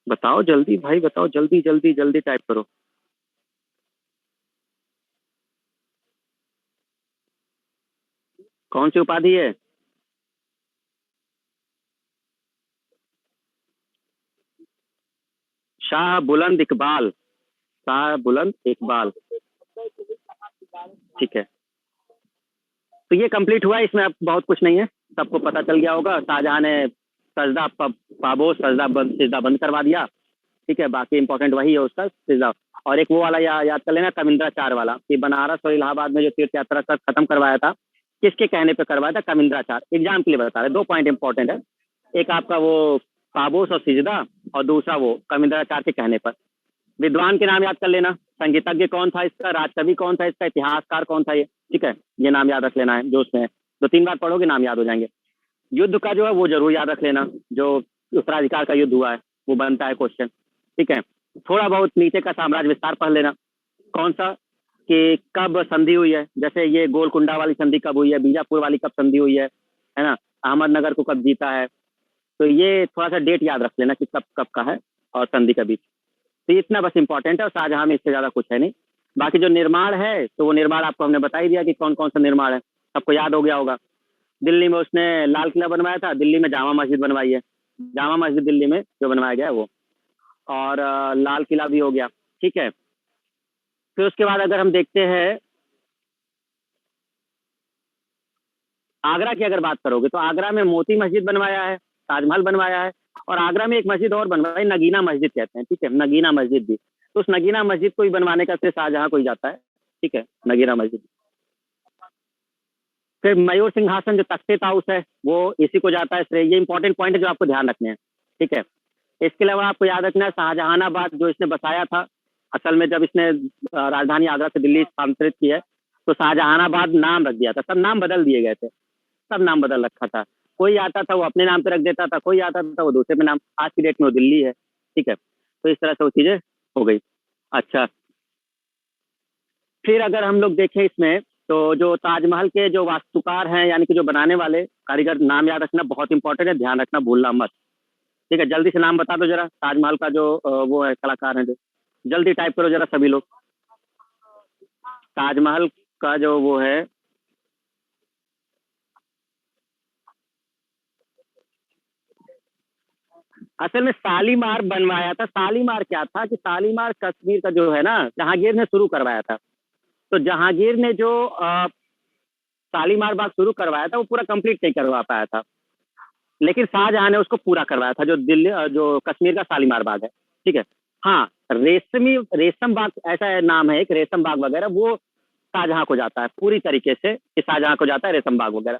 बताओ जल्दी भाई, बताओ जल्दी जल्दी जल्दी टाइप करो। कौन सी उपाधि है? शाह बुलंद इकबाल। शाह बुलंद इकबाल। ठीक है, तो ये कंप्लीट हुआ। इसमें अब बहुत कुछ नहीं है, सबको पता चल गया होगा। शाहजहां ने सजदा पाबोस सजदा बंद सिजदा बंद करवा दिया। ठीक है, बाकी इंपॉर्टेंट वही है उसका सिजदा। और एक वो वाला याद कर लेना, कमिंद्राचार वाला, कि बनारस और इलाहाबाद में जो तीर्थ यात्रा का खत्म करवाया था, किसके कहने पे करवाया था? कमिंद्राचार। एग्जाम के लिए बता रहे, 2 पॉइंट इंपॉर्टेंट है। एक आपका वो पाबोस और सिजदा, और दूसरा वो कमिंद्राचार के कहने पर। विद्वान के नाम याद कर लेना। संगीतज्ञ कौन था इसका, राजकवि कौन था इसका, इतिहासकार कौन था ये। ठीक है, ये नाम याद रख लेना है जो उसमें है। 2-3 बार पढ़ोगे नाम याद हो जाएंगे। युद्ध का जो है वो जरूर याद रख लेना, जो उत्तराधिकार का युद्ध हुआ है वो बनता है क्वेश्चन। ठीक है, थोड़ा बहुत नीचे का साम्राज्य विस्तार पढ़ लेना। कौन सा, कि कब संधि हुई है, जैसे ये गोलकुंडा वाली संधि कब हुई है, बीजापुर वाली कब संधि हुई है ना, अहमदनगर को कब जीता है। तो ये थोड़ा सा डेट याद रख लेना कि कब कब का है और संधि का बीच। तो इतना बस इंपॉर्टेंट है, और शाहजहां में इससे ज्यादा कुछ है नहीं। बाकी जो निर्माण है तो वो निर्माण आपको हमने बता ही दिया कि कौन कौन सा निर्माण है, सबको याद हो गया होगा। दिल्ली में उसने लाल किला बनवाया था, दिल्ली में जामा मस्जिद बनवाई है। जामा मस्जिद दिल्ली में जो बनवाया गया है वो, और लाल किला भी हो गया। ठीक है, फिर उसके बाद अगर हम देखते हैं आगरा की अगर बात करोगे, तो आगरा में मोती मस्जिद बनवाया है, ताजमहल बनवाया है, और आगरा में एक मस्जिद और बनवाई, नगीना मस्जिद कहते हैं। ठीक है, नगीना मस्जिद भी। तो उस नगीना मस्जिद को भी बनवाने का श्रेय शाहजहां को ही जाता है। ठीक है, नगीना मस्जिद। फिर मयूर सिंहासन जो तख्ते ताउस है वो इसी को जाता है श्रेय। ये इंपॉर्टेंट पॉइंट है जो आपको ध्यान रखने हैं। ठीक है, इसके अलावा आपको याद रखना है शाहजहानाबाद जो इसने बसाया था, असल में जब इसने राजधानी आगरा से दिल्ली स्थानांतरित की है, तो शाहजहानाबाद नाम रख दिया था, सब नाम बदल दिए गए थे। सब नाम बदल रखा था। कोई आता था वो अपने नाम पे रख देता था, कोई आता था वो दूसरे पे नाम। आज की डेट में वो दिल्ली है। ठीक है, तो इस तरह से वो चीजें हो गई। अच्छा, फिर अगर हम लोग देखें इसमें, तो जो ताजमहल के जो वास्तुकार हैं, यानी कि जो बनाने वाले कारीगर, नाम याद रखना बहुत इंपॉर्टेंट है, ध्यान रखना भूलना मत। ठीक है, जल्दी से नाम बता दो जरा, ताजमहल का जो वो है कलाकार है जो। जल्दी टाइप करो जरा सभी लोग, ताजमहल का जो वो है। असल में शालीमार बनवाया था। शालीमार क्या था कि शालीमार कश्मीर का जो है ना, जहांगीर ने शुरू करवाया था। तो जहांगीर ने जो शालीमार बाग शुरू करवाया था वो पूरा कंप्लीट नहीं करवा पाया था, लेकिन शाहजहां ने उसको पूरा करवाया था, जो दिल्ली जो कश्मीर का शालीमार बाग है। ठीक है, हाँ, रेशम बाग ऐसा नाम है, एक रेशम बाग वगैरह, वो शाहजहां को जाता है पूरी तरीके से, कि शाहजहां को जाता है रेशम बाग वगैरह।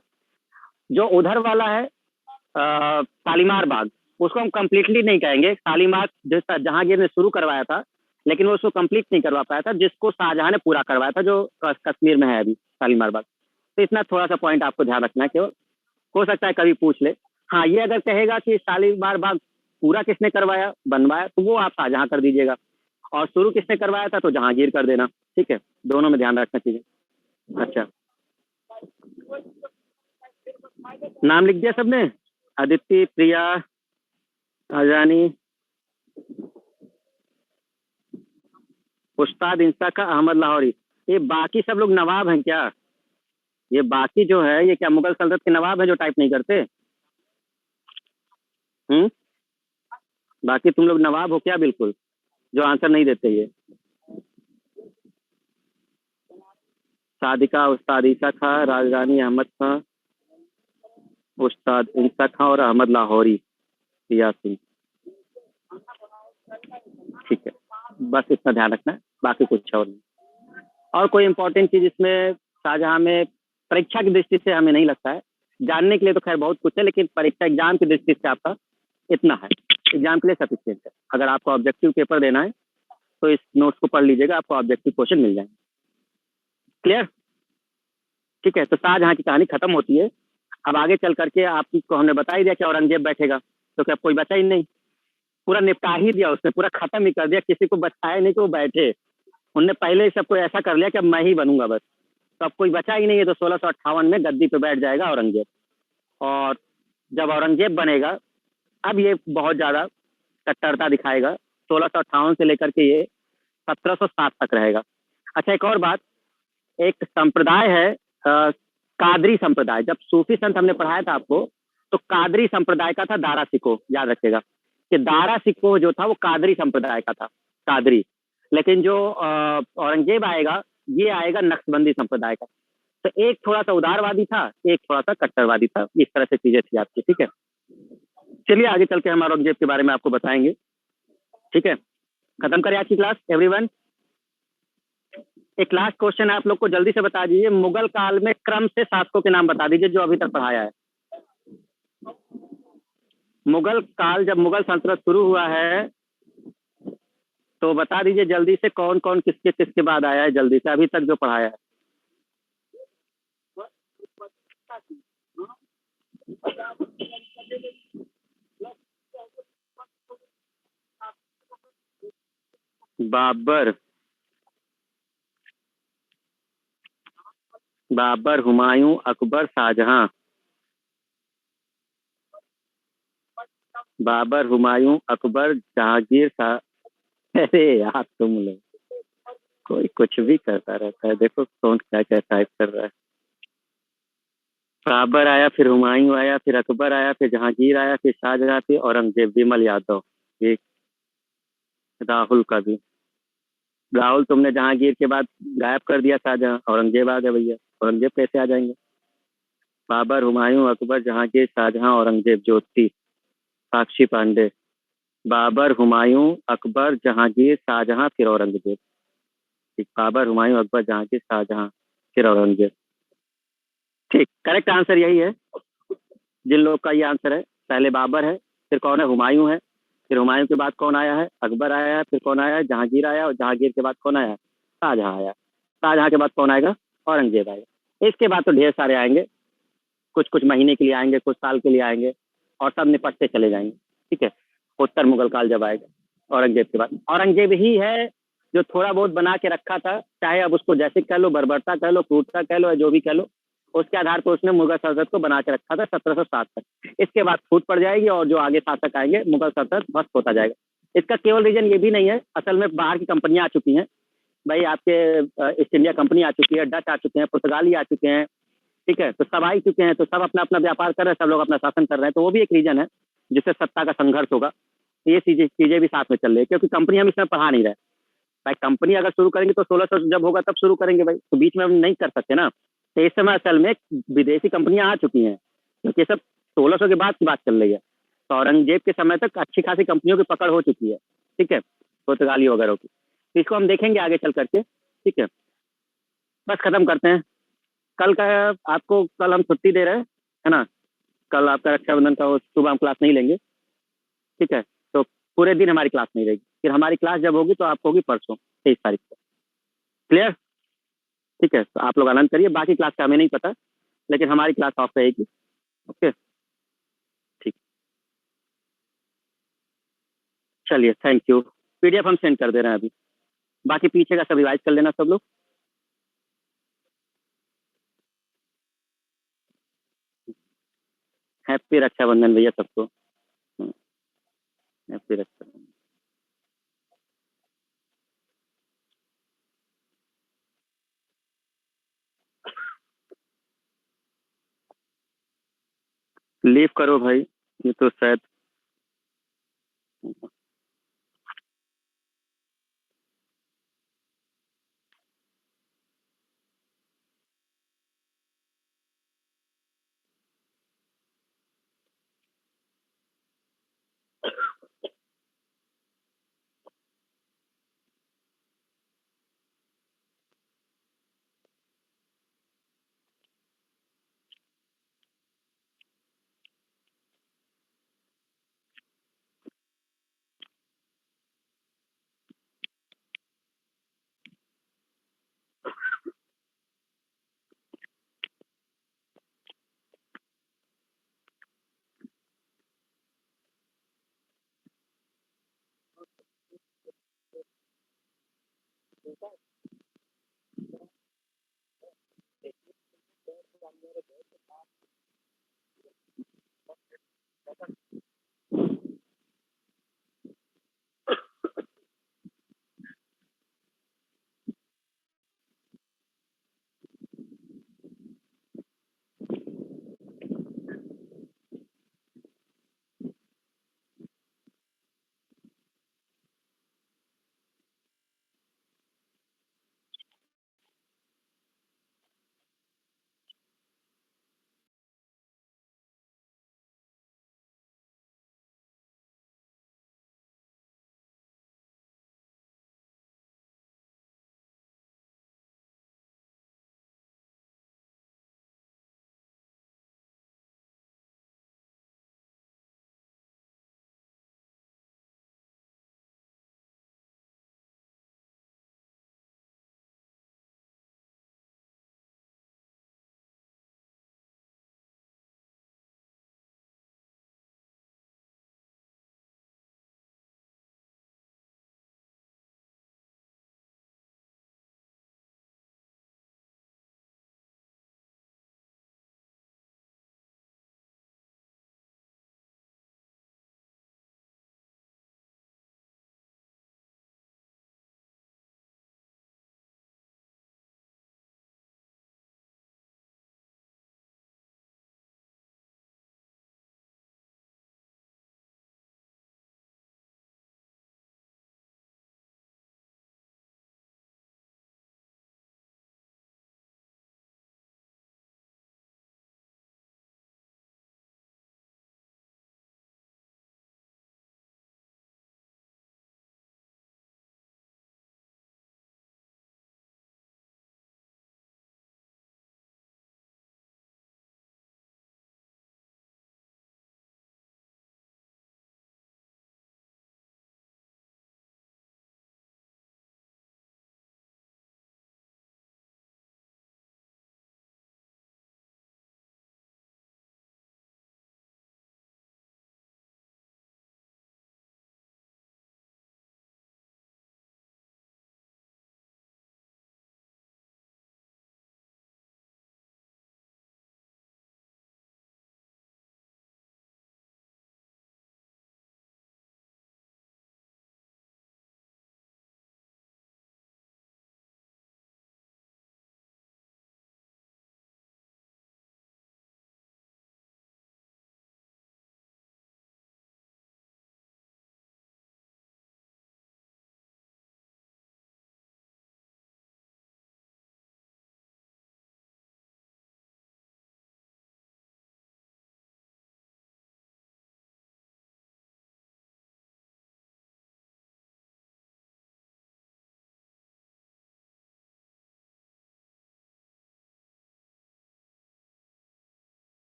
जो उधर वाला है शालीमार बाग, उसको हम कंप्लीटली नहीं कहेंगे। शालीमार जिस जहांगीर ने शुरू करवाया था, लेकिन वो उसको कंप्लीट नहीं करवा पाया था, जिसको शाहजहां ने पूरा करवाया था, जो कश्मीर में है अभी शालीमार बाग। तो इतना थोड़ा सा पॉइंट आपको ध्यान रखना है, केवल हो सकता है कभी पूछ ले। हाँ, ये अगर कहेगा कि शालीमार बाग पूरा किसने करवाया बनवाया, तो वो आप शाहजहां कर दीजिएगा, और शुरू किसने करवाया था तो जहांगीर कर देना। ठीक है, दोनों में ध्यान रखना चाहिए। अच्छा, नाम लिख दिया सबने? अदिति, प्रिया, अजानी, उस्ताद इंसा का, अहमद लाहौरी। ये बाकी सब लोग नवाब हैं क्या? ये बाकी जो है ये क्या मुगल सल्तनत के नवाब हैं जो टाइप नहीं करते? हम्म, बाकी तुम लोग नवाब हो क्या बिल्कुल, जो आंसर नहीं देते ये? सादिका, उस्ताद ईसा खां, राजरानी अहमद खां, उस्ताद इंसा खां, और अहमद लाहौरी, यासीन। ठीक है, बस इतना ध्यान रखना है, बाकी कुछ और नहीं। और कोई इंपॉर्टेंट चीज इसमें शाहजहां में परीक्षा की दृष्टि से हमें नहीं लगता है। जानने के लिए तो खैर बहुत कुछ है, लेकिन परीक्षा एग्जाम की दृष्टि से आपका इतना है, एग्जाम के लिए सफिशियंट है। अगर आपको ऑब्जेक्टिव पेपर देना है तो इस नोट्स को पढ़ लीजिएगा, आपको ऑब्जेक्टिव क्वेश्चन मिल जाएंगे। क्लियर? ठीक है, तो शाहजहां की कहानी खत्म होती है। अब आगे चल करके आपको हमने बता ही दिया कि औरंगजेब बैठेगा, तो क्या कोई बचा ही नहीं, पूरा निपटा ही दिया उसने, पूरा खत्म ही कर दिया, किसी को बचाया नहीं कि वो बैठे। उनने पहले ही सबको ऐसा कर लिया कि अब मैं ही बनूंगा बस, तो अब कोई बचा ही नहीं है। तो 1658 में गद्दी पे बैठ जाएगा औरंगजेब। और जब औरंगजेब बनेगा, अब ये बहुत ज्यादा कट्टरता दिखाएगा। 1658 से लेकर के ये 1707 तक रहेगा। अच्छा, एक और बात, एक संप्रदाय है कादरी संप्रदाय। जब सूफी संत हमने पढ़ाया था आपको, तो कादरी संप्रदाय का था दारा सिको, याद रखिएगा कि दारा सिको जो था वो कादरी संप्रदाय का था, कादरी। लेकिन जो औरंगजेब आएगा, ये आएगा नक्शबंदी संप्रदाय का। तो एक थोड़ा सा उदारवादी था, एक थोड़ा सा कट्टरवादी था, इस तरह से चीजें थी आपकी। ठीक है, चलिए आगे चल के हम औरंगजेब के बारे में आपको बताएंगे। ठीक है, खत्म करें आज की क्लास एवरीवन। एक लास्ट क्वेश्चन है, आप लोग को जल्दी से बता दीजिए, मुगल काल में क्रम से शासकों के नाम बता दीजिए जो अभी तक पढ़ाया है। मुगल काल, जब मुगल सल्तनत शुरू हुआ है, तो बता दीजिए जल्दी से कौन कौन किसके किसके बाद आया है, जल्दी से अभी तक जो पढ़ाया है। बाबर, बाबर, हुमायूं, अकबर, शाहजहां। बाबर, हुमायूं, अकबर, जहांगीर, शाह। अरे यार तुम लोग, कोई कुछ भी करता रहता है, देखो कौन क्या क्या टाइप कर रहा है। बाबर आया, फिर हुमायूं आया, फिर अकबर आया, फिर जहांगीर आया, फिर शाहजहां, फिर औरंगजेब, विमल यादव, एक राहुल का भी। राहुल तुमने जहांगीर के बाद गायब कर दिया, शाहजहां, औरंगजेब आ गए भैया, औरंगजेब कैसे आ जाएंगे। बाबर, हुमायूं, अकबर, जहांगीर, शाहजहां, औरंगजेब, ज्योति, साक्षी पांडे। बाबर, हुमायूं, अकबर, जहांगीर, शाहजहां, फिर औरंगजेब। ठीक, बाबर, हुमायूं, अकबर, जहांगीर, शाहजहां, फिर औरंगजेब। ठीक, करेक्ट आंसर यही है। जिन लोग का ये आंसर है, पहले बाबर है, फिर कौन है, हुमायूं है, फिर हुमायूं के बाद कौन आया है, अकबर आया है, फिर कौन आया है, जहांगीर आया, और जहांगीर के बाद कौन आया, शाहजहां आया, शाहजहां के बाद कौन आएगा, औरंगजेब आएगा। इसके बाद तो ढेर सारे आएंगे, कुछ कुछ महीने के लिए आएंगे, कुछ साल के लिए आएंगे, और सब निपटते चले जाएंगे। ठीक है, उत्तर मुगल काल जब आएगा औरंगजेब के बाद, औरंगजेब ही है जो थोड़ा बहुत बना के रखा था, चाहे अब उसको जैसे कह लो, बर्बरता कह लो, क्रूरता कह लो, या जो भी कह लो, उसके आधार पर उसने मुगल सल्तनत को बना के रखा था 1707 तक। इसके बाद फूट पड़ जाएगी, और जो आगे शासक आएंगे मुगल सल्तनत ध्वस्त होता जाएगा। इसका केवल रीजन ये भी नहीं है, असल में बाहर की कंपनियां आ चुकी हैं भाई, आपके ईस्ट इंडिया कंपनी आ चुकी है, डच आ चुके हैं, पुर्तगाली आ चुके हैं। ठीक है, तो सब आ ही चुके हैं, तो सब अपना अपना व्यापार कर रहे हैं, सब लोग अपना शासन कर रहे हैं, तो वो भी एक रीजन है जिससे सत्ता का संघर्ष होगा। ये चीजें चीजें भी साथ में चल रही है, क्योंकि कंपनी हम इसमें पढ़ा नहीं रहे भाई। कंपनी अगर शुरू करेंगे तो 1600 जब होगा तब शुरू करेंगे भाई, तो बीच में हम नहीं कर सकते ना। तो इस समय असल में विदेशी कंपनियां आ चुकी हैं, क्योंकि ये सब 1600 के बाद की बात चल रही है। तो औरंगजेब के समय तक अच्छी खासी कंपनियों की पकड़ हो चुकी है। ठीक है, पुर्तगाली वगैरह की, तो इसको हम देखेंगे आगे चल करके। ठीक है, बस खत्म करते हैं। कल का आपको, कल हम छुट्टी दे रहे हैं, है ना। कल आपका रक्षाबंधन का, सुबह हम क्लास नहीं लेंगे। ठीक है, तो पूरे दिन हमारी क्लास नहीं रहेगी, फिर हमारी क्लास जब होगी तो आपको होगी परसों 23 तारीख को। क्लियर? ठीक है, तो आप लोग आनंद करिए, बाकी क्लास का हमें नहीं पता, लेकिन हमारी क्लास ऑफ रहेगी। ओके, ठीक, चलिए, थैंक यू। पीडीएफ हम सेंड कर दे रहे हैं अभी, बाकी पीछे का सब रिवाइज कर लेना सब लोग। हैप्पी रक्षाबंधन भैया सबको, हैप्पी रक्षाबंधन। लीव करो भाई, ये तो शायद